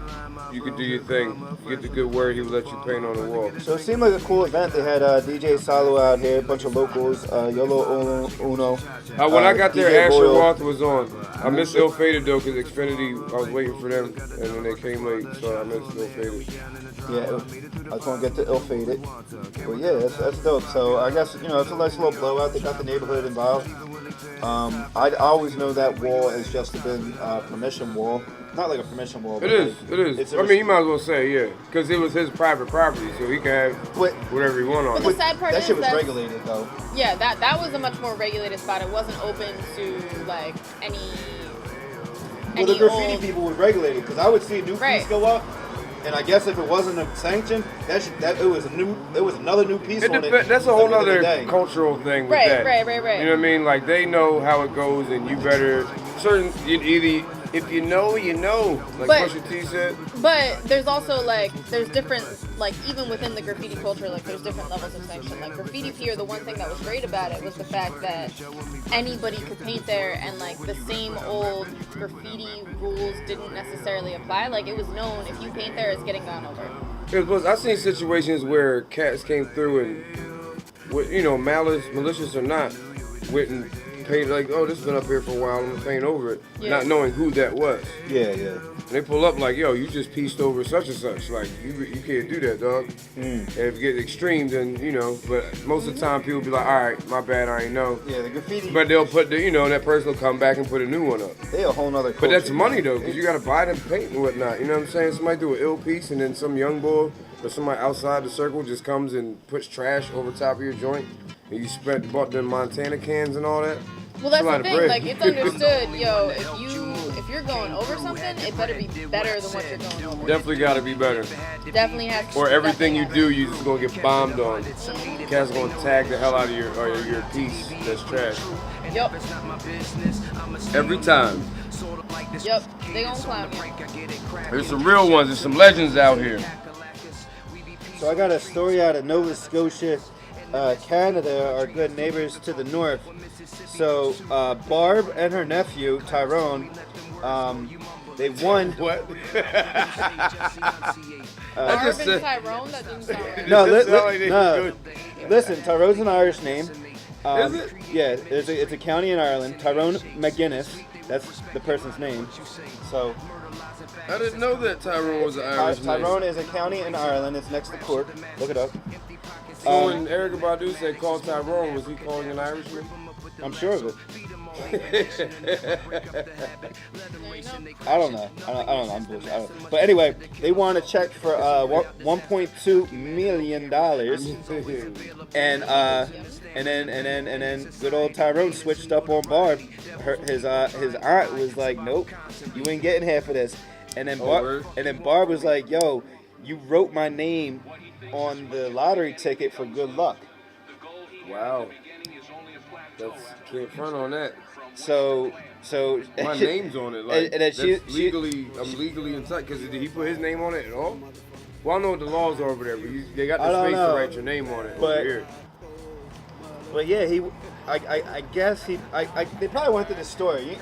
You could do your thing. You get the good word, he would let you paint on the wall. So it seemed like a cool event. They had DJ Salo out here, a bunch of locals, Yolo Uno. When I got there, DJ Asher Boyle. Roth was on. I missed Ill Fated though, because Xfinity, I was waiting for them, and then they came late, so I missed Ill Fated. Yeah, I just want to get to ill-fated. But yeah, that's dope. So I guess, it's a nice little blowout. They got the neighborhood involved. I always know that wall has just been a permission wall. Not like a permission wall. It is. It's I mean, you might as well say, yeah, because it was his private property, so he can have But- whatever he want on But it. the sad part that is shit was that regulated though. yeah, that was a much more regulated spot. It wasn't open to like any Well, the graffiti old, people would regulate it because I would see a new Right. piece go up, and I guess if it wasn't a sanction, it was another new piece on it. That's a whole every other day. cultural thing with Right, that. right. You know what I mean? Like they know how it goes, and you better either if you know, you know. Like But- Pusha T said. But there's also there's different even within the graffiti culture, there's different levels of sanction. Like graffiti here, the one thing that was great about it was the fact that anybody could paint there, and the same old graffiti rules didn't necessarily apply. Like it was known if you paint there, it's getting gone over. Plus, I've seen situations where cats came through and, with malicious or not, went and painted oh, this has been up here for a while. I'm gonna paint over it, Yeah. not knowing who that was. Yeah. And they pull up yo, you just pieced over such and such. Like you can't do that, dog. And if it gets extreme, then But most of the time, people be like, all right, my bad, I ain't know. Yeah, the graffiti. But they'll put that person will come back and put a new one up. They a whole nother culture. But that's money though, because you gotta buy them paint and whatnot. You know what I'm saying? Somebody do an ill piece, and then some young boy or somebody outside the circle just comes and puts trash over top of your joint, and you bought them Montana cans and all that. Well, that's It's a lot the of thing. bread. It's understood, if you're going over something, it better be better than what you're going over. Definitely gotta be better. Definitely has to. Or everything you definitely do, you just gonna get bombed on. Cats gonna tag the hell out of your piece that's trash. has- Yep. Every time. Yep. They gonna clown you. There's some real ones. There's some legends out here. So I got a story out of Nova Scotia. Canada are good neighbors to the north. So Barb and her nephew Tyrone, they won. What? Barb and Tyrone, that didn't sound right. No, It sound like they good. listen. Tyrone's an Irish name. Is it? Yeah, it's a county in Ireland. Tyrone McGuinness. That's the person's name. So I didn't know that Tyrone was an Irish name. Tyrone is a county in Ireland. It's next to Cork. Look it up. So when Erykah Badu said call Tyrone, was he calling an Irishman? I'm sure of it. There you go. I don't know. I'm bullshit. But anyway, they want a check for $1.2 million, and then good old Tyrone switched up on Barb. His aunt was like, nope, you ain't getting half of this. And then Barb was like, yo, you wrote my name on the lottery ticket for good luck. Wow. Can't front on that. So My name's on it. Like, and then I'm legally in touch. Because did he put his name on it at all? Well, I know what the laws are over there, but they got the space to write your name on it over here. But yeah, I guess they probably went through the story.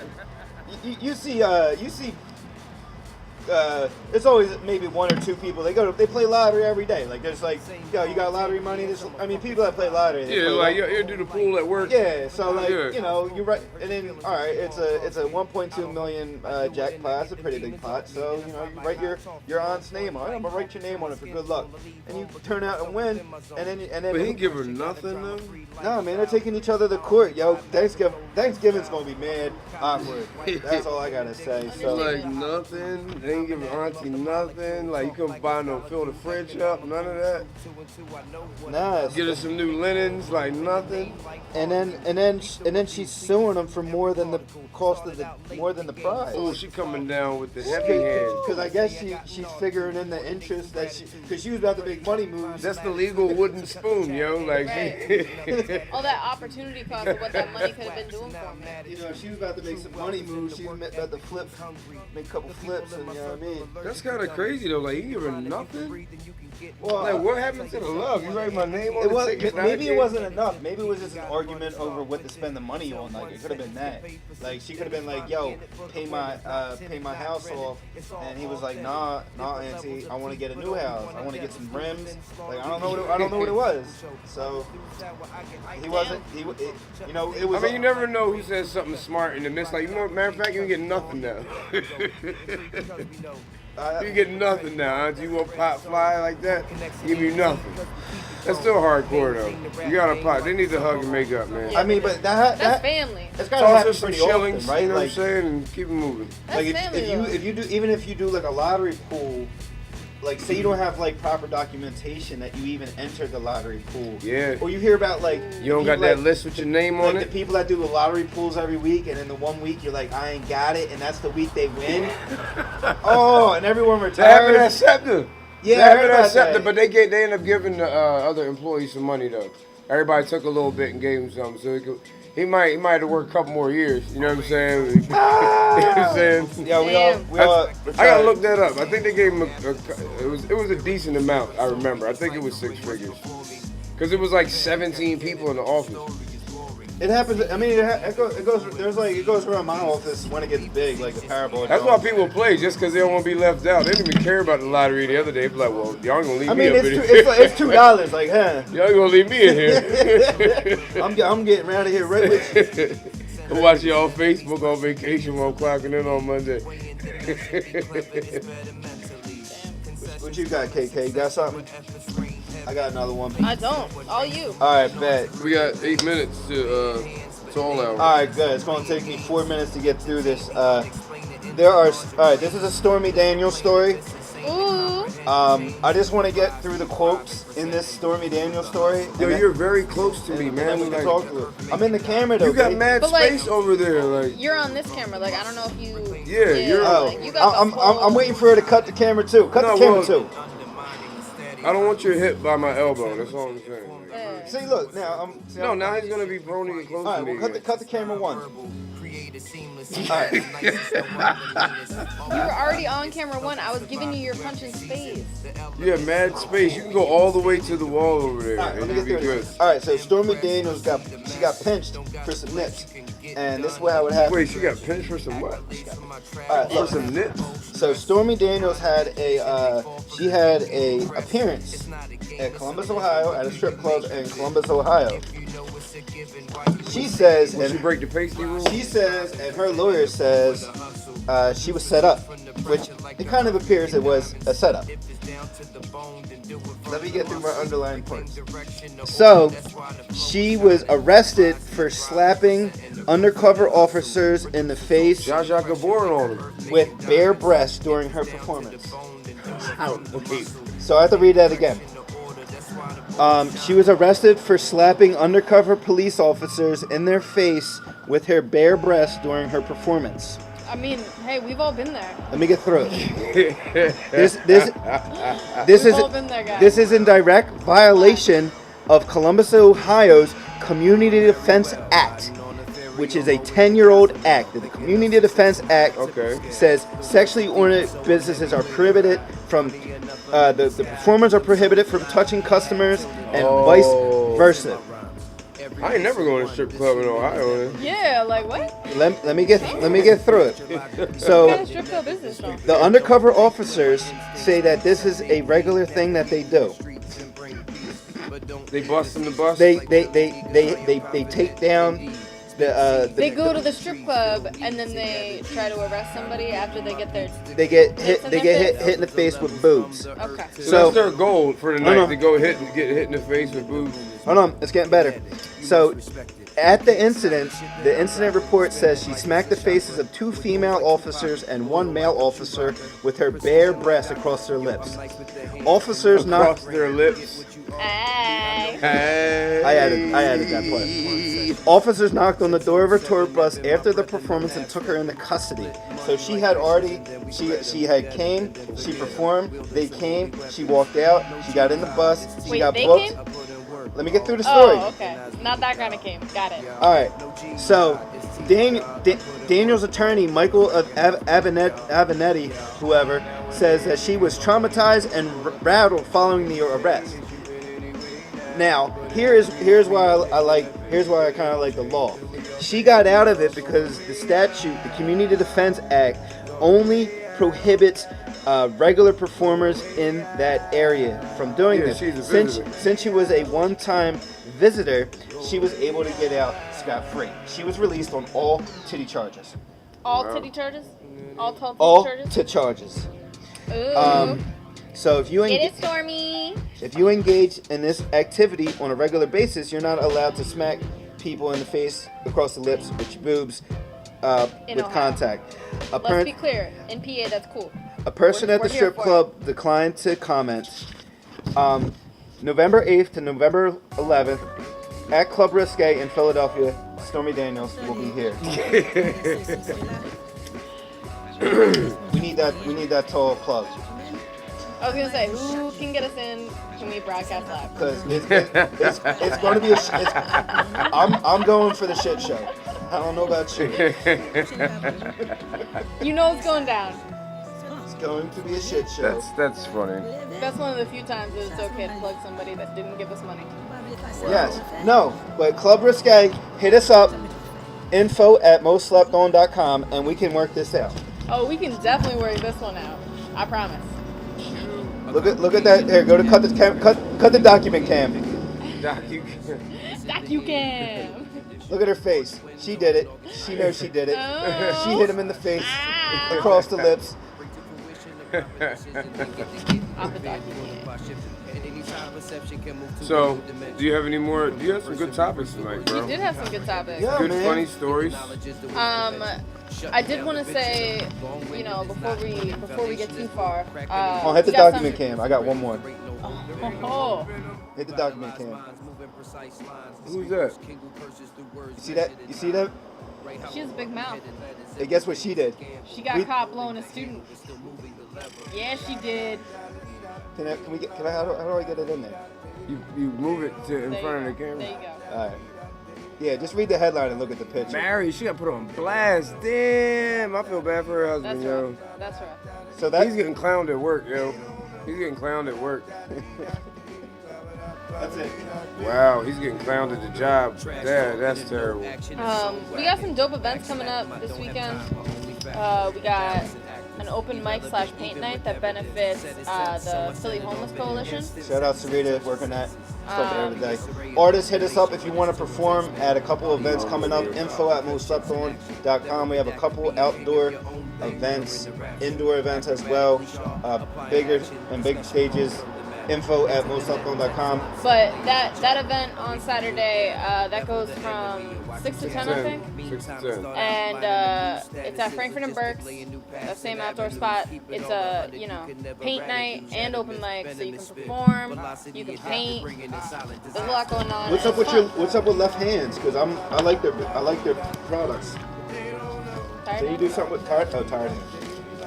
You see, it's always maybe one or two people. They play lottery every day. Like there's like, yo, you got lottery money? People that play lottery. Yeah, like you do the pool at work. Yeah, so like you know, you write, and then all right, it's a 1.2 million jackpot. It's a pretty big pot. So you know, you write your aunt's name on it. I'm gonna write your name on it for good luck, and you turn out and win, and then. But he didn't give her nothing though. Nah, man, they're taking each other to court, yo. Thanksgiving's gonna be mad awkward. That's all I gotta say. So like nothing. They ain't giving auntie nothing. Like you couldn't buy no fill the fridge up, none of that. Nah. Get her some new linens, like nothing. And then she's suing them for more than the cost of the prize. Oh, she coming down with the heavy hand. Because I guess she's figuring in the interest that because she was about to make money moves. That's the legal wooden spoon, yo. Like. All that opportunity cost of what that money could have been doing for me. You know, she was about to make some money moves. She was about to make a couple flips, and you know what I mean. That's kind of crazy though. Like he giving nothing. Well, like what happened to the love? You write my name on the ticket. Maybe it wasn't enough. Maybe it was just an argument over what to spend the money on. Like it could have been that. Like she could have been like, "Yo, pay my house off," and he was like, "Nah, auntie, I want to get a new house. I want to get some rims." Like I don't know what it was. So he wasn't. It was. I mean, you never know who says something smart in the midst. Like matter of fact, you get nothing now. You get nothing now. You want pop fly like that? Give you nothing. That's still hardcore though. You gotta pop. They need to hug and make up, man. I mean, but that's family. It's gotta happen some pretty shillings, often, right? You know what I'm Like, saying? And keep it moving. That's like family, if you do like a lottery pool, like say you don't have like proper documentation that you even entered the lottery pool. Yeah. Or you hear about like You don't got that list with your name on like it? the people that do the lottery pools every week, and then the one week you're like, I ain't got it, and that's the week they win. Oh, and everyone retires. They have it at SEPTA. Yeah, they I have heard it about at SEPTA, that. but they end up giving the other employees some money though. Everybody took a little bit and gave him something, so he might have to work a couple more years. You know what I'm saying? You know what I'm saying? Yeah, we all. I gotta look that up. I think they gave him it was a decent amount. I remember. I think it was 6 figures, because it was like 17 people in the office. It happens. I mean, it goes around my office when it gets big, like the Powerball. That's why people play, just because they don't want to be left out. They didn't even care about the lottery the other day. They be like, well, y'all gonna leave me up in here. It's $2. Like, huh? Y'all gonna leave me in here. I'm getting out of here right with you. I'm watching y'all Facebook on vacation while I'm clocking in on Monday. What you got, KK? You got something? I got another one. I don't. All you. All right, bet. We got 8 minutes to all hour. All right, good. It's going to take me 4 minutes to get through this. All right, this is a Stormy Daniels story. Ooh. I just want to get through the quotes in this Stormy Daniels story. Yo, you're very close to me, man. We can talk to it. I'm in the camera, though. You got babe. mad But, like, space over there, like. You're on this camera. Like, I don't know if you. Yeah, you're. Like, you got the full- I'm waiting for her to cut the camera, too. Cut the camera, too. I don't want your hip by my elbow. That's all I'm saying. Yeah. See, look, now. No, now he's gonna be prone to get close All to right, me. well, cut the camera one. You were already on camera one. I was giving you your punch in space. You have mad space. You can go all the way to the wall over there. Alright, let me and get you'll through be this. Alright, so Stormy Daniels got pinched for some nips. And this is how it happened. Wait, she got pinched for some what? Alright, For look. some nips? So Stormy Daniels had a appearance at Columbus, Ohio, at a strip club in Columbus, Ohio. She says, Will she and break the pasty rule? she says, and her lawyer says, she was set up, which it kind of appears it was a setup. Let me get through my underlying points. So, she was arrested for slapping undercover officers in the face Zsa Zsa Gabor on him. with bare breasts during her performance. Okay. So I have to read that again. She was arrested for slapping undercover police officers in their face with her bare breasts during her performance. I mean, hey, we've all been there. Let me get through it. This We've all been there, guys. This is in direct violation of Columbus, Ohio's Community Defense Act, which is a 10-year-old act. The Community Defense Act says sexually oriented businesses are prohibited from the performers are prohibited from touching customers and vice versa. I ain't never going to a strip club in Ohio. Yeah, like what? Let me get through it. What So kind of strip club is this though? the undercover officers say that this is a regular thing that they do. They bust in the bus. They take down They go to the strip club and then they try to arrest somebody after they get their. they get hit in the face with boobs. Okay. So that's their goal for the night. no. They go get hit in the face with boobs. Hold on, it's getting better. So, at the incident report says she smacked the faces of 2 female officers and 1 male officer with her bare breasts across their lips. Officers Across knocked. their lips. Hey. Hey. I added that part. Officers knocked on the door of her tour bus after the performance and took her into custody. So she had came, she performed, they came, she walked out, she got in the bus, she Wait, got they booked. came? Let me get through the story. Oh, okay. Not that kind of game. Got it. All right. So, Daniel's attorney, Michael Avenatti, whoever, says that she was traumatized and rattled following the arrest. Now, here's why I kind of like the law. She got out of it because the statute, the Community Defense Act, only prohibits regular performers in that area from doing this. She's a visitor. Since she was a one-time visitor, she was able to get out scot-free. She was released on all titty charges. All titty charges? All tall titty All charges? tit charges. Ooh. So if you Get it, Stormy. if you engage in this activity on a regular basis, you're not allowed to smack people in the face, across the lips, with your boobs, In with Ohio. contact. Let's be clear. In PA, that's cool. A person at the We're here strip for club declined to comment. November 8th to November 11th at Club Risque in Philadelphia, Stormy Daniels will be here. We need that tall club. I was gonna say, who can get us in? Can we broadcast live? Because it's going to be I'm going for the shit show. I don't know about you. You know it's going down. It's going to be a shit show. That's funny. That's one of the few times that it's okay to plug somebody that didn't give us money. Yes. No, but Club Risque, hit us up, info@mostslepton.com, and we can work this out. Oh, we can definitely work this one out. I promise. Look at that. Here, go to cut the document cam. DocuCam. Look at her face. She did it. She knows she did it. Oh. She hit him in the face, Ah. across the lips. Off the DocuCam. So, do you have any more? Do you have some good topics tonight, bro? We did have some good topics. Yeah, Good, man. funny stories. I did want to say, you know, before we get too far. Oh, hit the we got document cam. I got one more. Oh. Hit the document cam. Who's that? You see that? You see that? She has a big mouth. Hey, guess what she did? She got caught blowing a student. Yeah, she did. Can I how do I get it in there? You move it to in There front you of the go. camera. There you go. All right. Yeah, just read the headline and look at the picture. Married, she got put on blast. Damn, I feel bad for her husband, That's yo. rough. That's rough. So that He's getting clowned at work, yo. He's getting clowned at work. that's it. Wow, he's getting clowned at the job. Yeah, that's terrible. We got some dope events coming up this weekend. We got an open mic / paint night that benefits the Philly Homeless Coalition. Shout out Sarita working that stuff every day. Artists, hit us up if you want to perform at a couple events coming up. info@mostslepton.com. We have a couple outdoor events, indoor events as well. Bigger and big stages. info@mostslepton.com. But that event on Saturday, that goes from 6 to 10, I think. 6 to 10. And it's at Frankfurt and Berks, that same outdoor spot. It's a paint night and open mic, so you can perform, you can paint. There's a lot going on. What's and up it's with fun. What's up with Left Hands? Because I like their products. Tired Can you now? do something with tired Hand?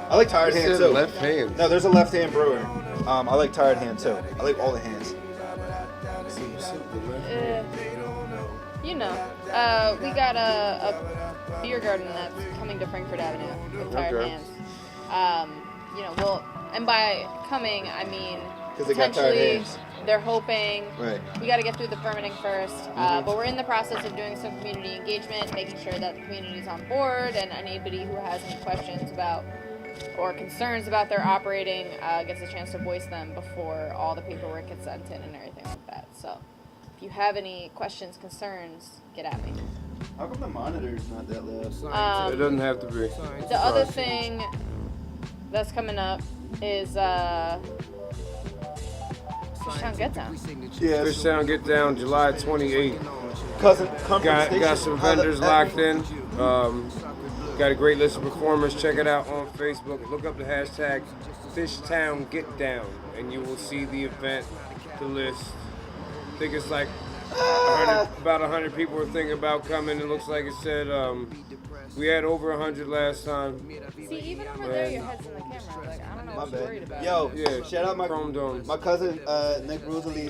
I like Tired Hand It too. says left hand. No, there's a Left Hand brewer. I like Tired Hand too. I like all the hands. We got a beer garden that's coming to Frankfurt Avenue with Tired Okay. Hands. And by coming, I mean 'Cause they got tired potentially hands. they're hoping. Right. We got to get through the permitting first, but we're in the process of doing some community engagement, making sure that the community's on board, and anybody who has any questions about or concerns about their operating gets a chance to voice them before all the paperwork gets sent in and everything like that. So if you have any questions, concerns, get at me. How come the monitor's not that loud? It doesn't have to be. The other thing that's coming up is Fish Town Get Down. Yeah, Fish Town Get Down, July 28th. cousin comfort Got station. some vendors locked in. Got a great list of performers. Check it out on Facebook. Look up the hashtag Fishtown Get Down, and you will see the event, the list. I think it's like about 100 people were thinking about coming. It looks like it said we had over 100 last time. See, even over there, your head's in the camera. Like, I don't know My what you're worried bad. about. Yo, Yeah, shout out Chrome Dome. my cousin Nick Rosalie.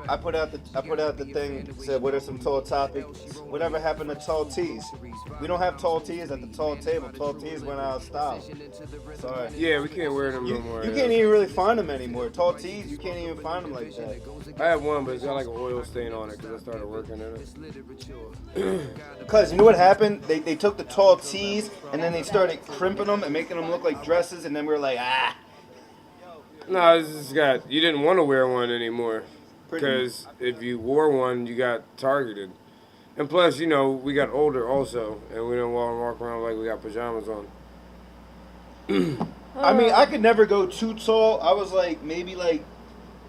I put out the thing, said what are some tall topics? Whatever happened to tall tees? We don't have tall tees at the tall table. Tall tees went out of style. Sorry. Yeah, we can't wear them You no more. can't even really find them anymore. Tall tees, you can't even find them like that. I have one, but it's got like an oil stain on it because I started working in it. Because you know what happened? They took the tall tees and then they started crimping them and making them look like dresses, and then we were like, ah. No, this has got. You didn't want to wear one anymore Pretty- because if you wore one, you got targeted. And plus, we got older also, and we don't walk around like we got pajamas on. I mean, I could never go too tall. I was like, maybe like,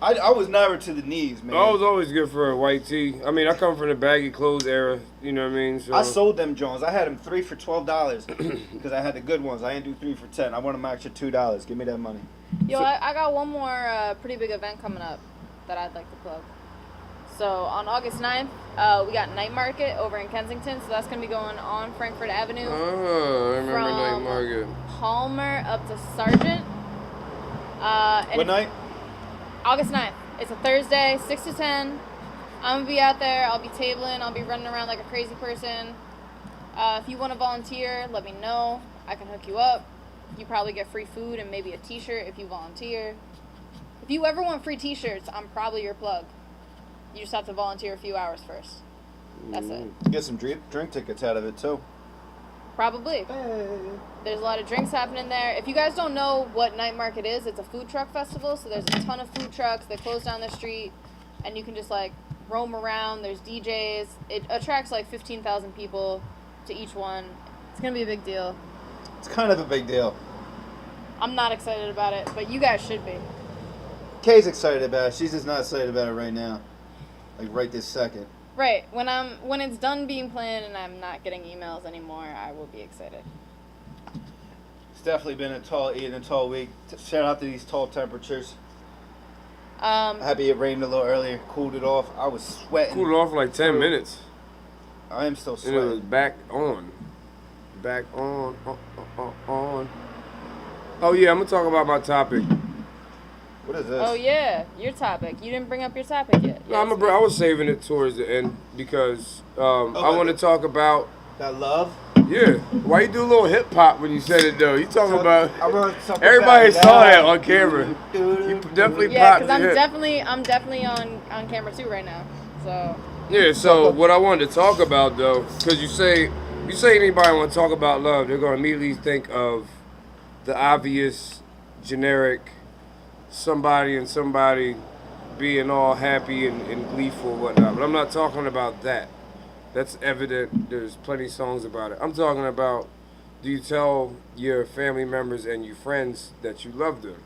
I was never to the knees, man. I was always good for a white tee. I mean, I come from the baggy clothes era. You know what I mean? So I sold them Jones. I had them 3 for $12 because I had the good ones. I didn't do 3 for $10. I want them extra $2. Give me that money. Yo, I got one more pretty big event coming up that I'd like to plug. So on August 9th, we got Night Market over in Kensington. So that's going to be going on Frankfurt Avenue. Oh, I remember Night From Market. Palmer up to Sargent. And What night? August 9th. It's a Thursday, 6 to 10. I'm going to be out there. I'll be tabling. I'll be running around like a crazy person. If you want to volunteer, let me know. I can hook you up. You probably get free food and maybe a t-shirt if you volunteer. If you ever want free t-shirts, I'm probably your plug. You just have to volunteer a few hours first. That's it. Get some drink tickets out of it too. Probably. There's a lot of drinks happening there. If you guys don't know what Night Market is, it's a food truck festival. So there's a ton of food trucks. They close down the street, and you can just like roam around. There's DJs. It attracts like 15,000 people to each one. It's gonna be a big deal. It's kind of a big deal. I'm not excited about it, but you guys should be. Kay's excited about it. She's just not excited about it right now. Like right this second. Right. When it's done being planned and I'm not getting emails anymore, I will be excited. It's definitely been a tall week. Shout out to these tall temperatures. Happy it rained a little earlier, cooled it off. I was sweating. Cooled off for like 10 minutes. I am still And it was sweating. back on. Back on. Oh yeah, I'm going to talk about my topic. What is this? Oh yeah, your topic. You didn't bring up your topic yet. No, I was saving it towards the end because I want to talk about That love. Yeah. Why you do a little hip hop when you said it though? You talking about I wrote something everybody about saw that. that on camera. You definitely Yeah, popped because I'm definitely on camera too right now. So. Yeah. So what I wanted to talk about though, because you say anybody want to talk about love, they're gonna immediately think of the obvious, generic, somebody and somebody being all happy and gleeful and whatnot. But I'm not talking about that. That's evident. There's plenty of songs about it. I'm talking about, do you tell your family members and your friends that you love them?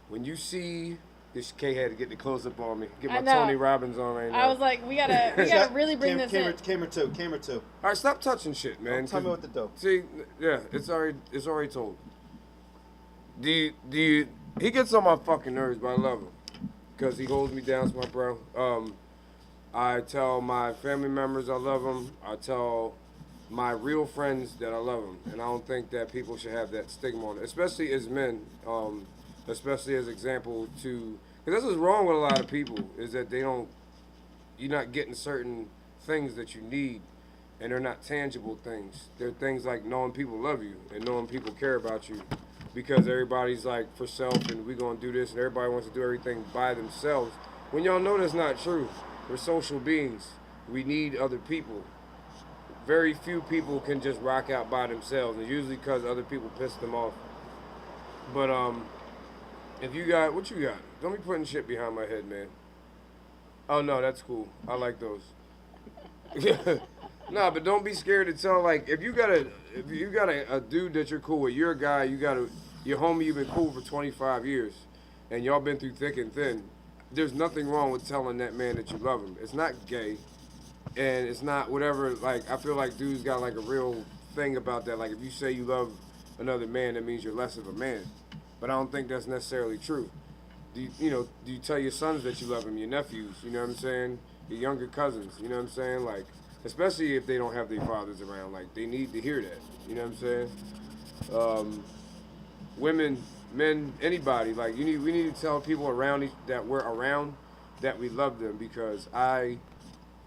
When you see, this K had to get the close up on me. Get my Tony Robbins on right now. I was like, we gotta really bring this in. Camera two. All right, stop touching shit, man. Tell me what to do. See, yeah, it's already told. He gets on my fucking nerves, but I love him because he holds me down. It's my bro. I tell my family members I love them. I tell my real friends that I love them. And I don't think that people should have that stigma on it, especially as men, especially as example to, because this is wrong with a lot of people, is that you're not getting certain things that you need, and they're not tangible things. They're things like knowing people love you and knowing people care about you, because everybody's like for self and we're going to do this and everybody wants to do everything by themselves. When y'all know that's not true. We're social beings. We need other people. Very few people can just rock out by themselves, and usually because other people piss them off. But if you got, what you got? Don't be putting shit behind my head, man. Oh no, that's cool. I like those. Nah, but don't be scared to tell. Like, if you got a dude that you're cool with, you're a guy. Your homie you've been cool for 25 years, and y'all been through thick and thin. There's nothing wrong with telling that man that you love him. It's not gay, and it's not whatever. Like, I feel like dudes got like a real thing about that. Like, if you say you love another man, that means you're less of a man. But I don't think that's necessarily true. Do you tell your sons that you love them, your nephews, you know what I'm saying? Your younger cousins, you know what I'm saying? Like, especially if they don't have their fathers around, like, they need to hear that, you know what I'm saying? Women, men, anybody, like, we need to tell people around that we're around that we love them, because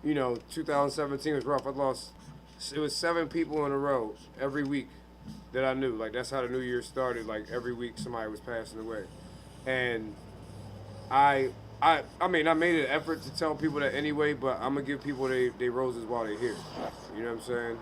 2017 was rough. It was 7 people in a row every week that I knew. Like, that's how the new year started. Like, every week somebody was passing away. And I made an effort to tell people that anyway, but I'm going to give people they roses while they're here. You know what I'm saying?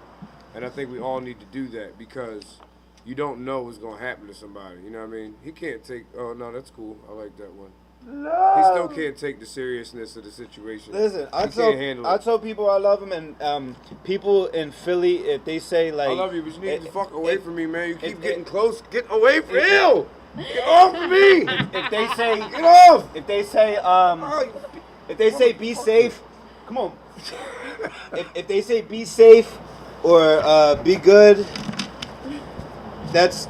And I think we all need to do that, because you don't know what's going to happen to somebody. You know what I mean? He can't take, oh, no, that's cool. I like that one. No. He still can't take the seriousness of the situation. Listen, I tell people I love them, and people in Philly, if they say like, I love you, but you need to fuck away from me, man. You keep getting close. Get away from him. Get off of me. If they say, get off. If they say be safe, come on. if they say be safe or be good, that's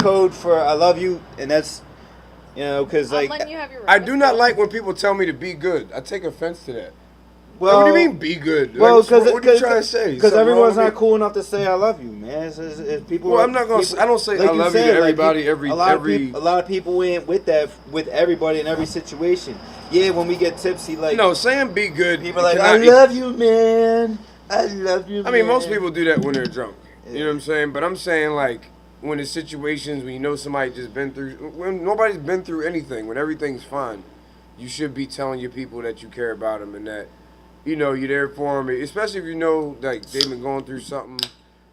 code for I love you, and that's, because like, I do not like when people tell me to be good. I take offense to that. Well, what do you mean be good? Well, what are you trying to say? Because everyone's not cool enough to say I love you, man. It's people. Well, I'm not gonna. I don't say like I love you to everybody. A lot of people ain't with that with everybody in every situation. Yeah, when we get tipsy, like saying be good. People are like, I love you, man. I love you. I mean, most people do that when they're drunk. Yeah. You know what I'm saying? But I'm saying, like, when it's situations when you know somebody just been through, when nobody's been through anything, when everything's fine, you should be telling your people that you care about them and that, you're there for them, especially if you know, like, they've been going through something,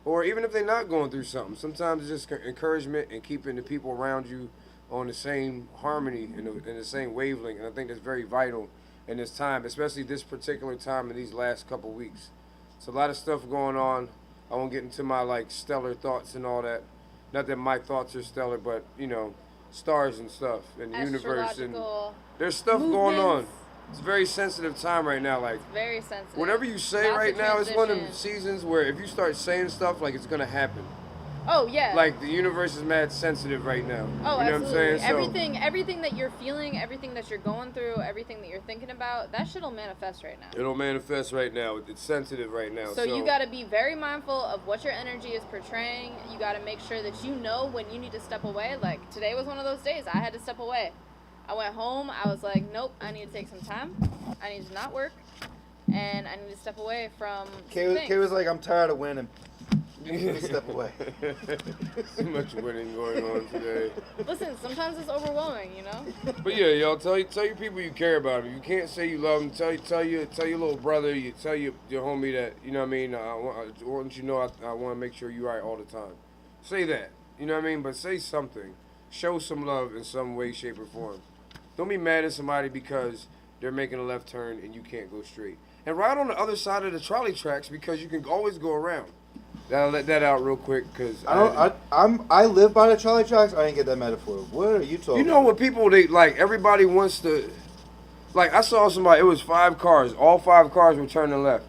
or even if they're not going through something. Sometimes it's just encouragement and keeping the people around you on the same harmony and the same wavelength, and I think that's very vital in this time, especially this particular time in these last couple weeks. It's a lot of stuff going on. I won't get into my, like, stellar thoughts and all that. Not that my thoughts are stellar, but, stars and stuff and the universe, and there's stuff going on. It's a very sensitive time right now. Like, it's very sensitive. Whatever you say right now is one of the seasons where if you start saying stuff, like, it's gonna happen. Oh yeah. Like, the universe is mad sensitive right now. Oh, you know absolutely. What I'm saying? Everything that you're feeling, everything that you're going through, everything that you're thinking about, that shit'll manifest right now. It'll manifest right now. It's sensitive right now. So you gotta be very mindful of what your energy is portraying. You gotta make sure that you know when you need to step away. Like, today was one of those days. I had to step away. I went home. I was like, nope, I need to take some time. I need to not work. And I need to step away from Kay was like, I'm tired of winning. Step away. Too much winning going on today. Listen, sometimes it's overwhelming, you know? But yeah, y'all, tell your people you care about them. You can't say you love them. Tell your little brother, tell your homie that, you know what I mean, I want you to know I want to make sure you're right all the time. Say that, you know what I mean? But say something. Show some love in some way, shape, or form. Don't be mad at somebody because they're making a left turn and you can't go straight. And ride on the other side of the trolley tracks because you can always go around. I'll let that out real quick because I live by the trolley tracks. I didn't get that metaphor. What are you talking? You know what people they like? Everybody wants to. Like I saw somebody. It was 5 cars. All 5 cars were turning left,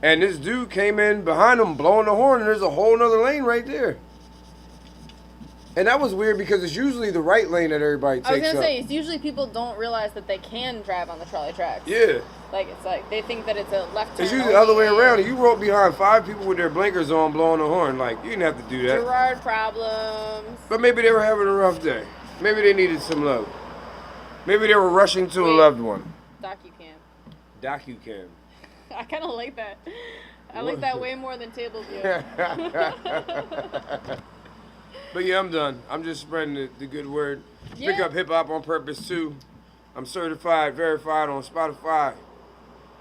and this dude came in behind them blowing the horn. And there's a whole nother lane right there. And that was weird because it's usually the right lane that everybody takes. I was gonna say it's usually people don't realize that they can drive on the trolley tracks. Yeah. Like it's like they think that it's a left turn. It's usually the other way around. You rode behind 5 people with their blinkers on, blowing the horn. Like you didn't have to do that. Gerard problems. But maybe they were having a rough day. Maybe they needed some love. Maybe they were rushing to a loved one. DocuCam. I kind of like that. I like that way more than table view. But yeah, I'm done. I'm just spreading the good word. Yeah. Pick up hip hop on purpose too. I'm certified, verified on Spotify.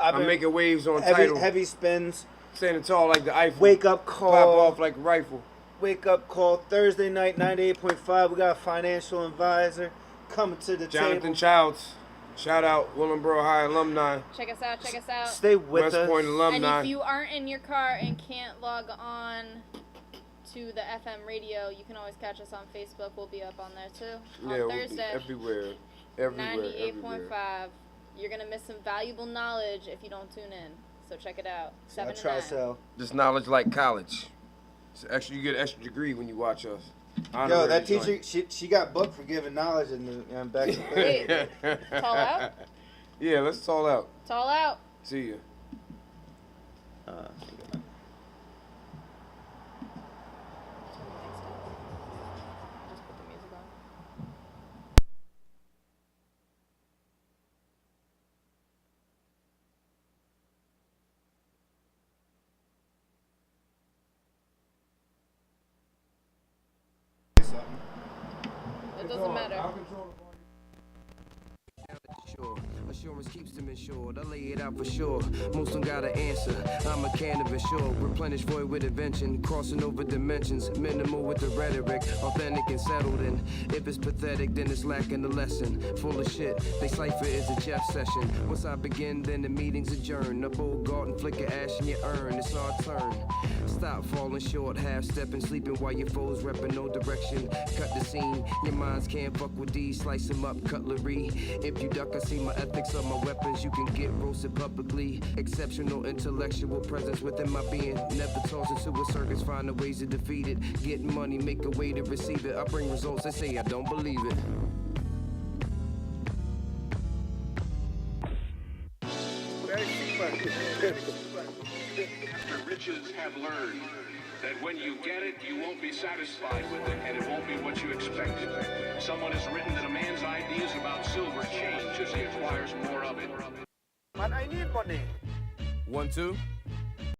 I'm making waves on Tidal. Heavy spins. Standing tall like the Eiffel. Wake up call. Pop off like a rifle. Wake up call. Thursday night, 98.5. We got a financial advisor coming to the Jonathan table. Childs. Shout out Willenboro High alumni. Check us out. Check us out. Stay with West us. Point alumni. And if you aren't in your car and can't log on to the FM radio, you can always catch us on Facebook. We'll be up on there too. On Thursday. Everywhere. 98.5. You're going to miss some valuable knowledge if you don't tune in. So check it out. 7 to 9. This knowledge like college. You get an extra degree when you watch us. Yo, that teacher, she got booked for giving knowledge in the back. Hey, tall out? Yeah, let's tall out. Tall out. See ya. It doesn't matter. Assurance keeps them insured. I lay it out for sure. Most don't got an answer. I'm a can of sure. Replenish void with invention. Crossing over dimensions. Minimal with the rhetoric. Authentic and settled in. If it's pathetic, then it's lacking the lesson. Full of shit. They cipher is a Jeff session. Once I begin, then the meeting's adjourned. A bold garden flicker ash in your urn. It's our turn. Stop falling short. Half stepping. Sleeping while your foes repping no direction. Cut the scene. Your minds can't fuck with these. Slice them up. Cutlery. If you duck, I see my ethics of my weapons, you can get roasted publicly. Exceptional intellectual presence within my being. Never toss into a circus, finding ways to defeat it. Get money, make a way to receive it. I bring results, they say I don't believe it. The riches have learned that when you get it, you won't be satisfied with it, and it won't be what you expected. Someone has written that a man's ideas about silver change as he acquires more of it. Man, I need money. 1, 2.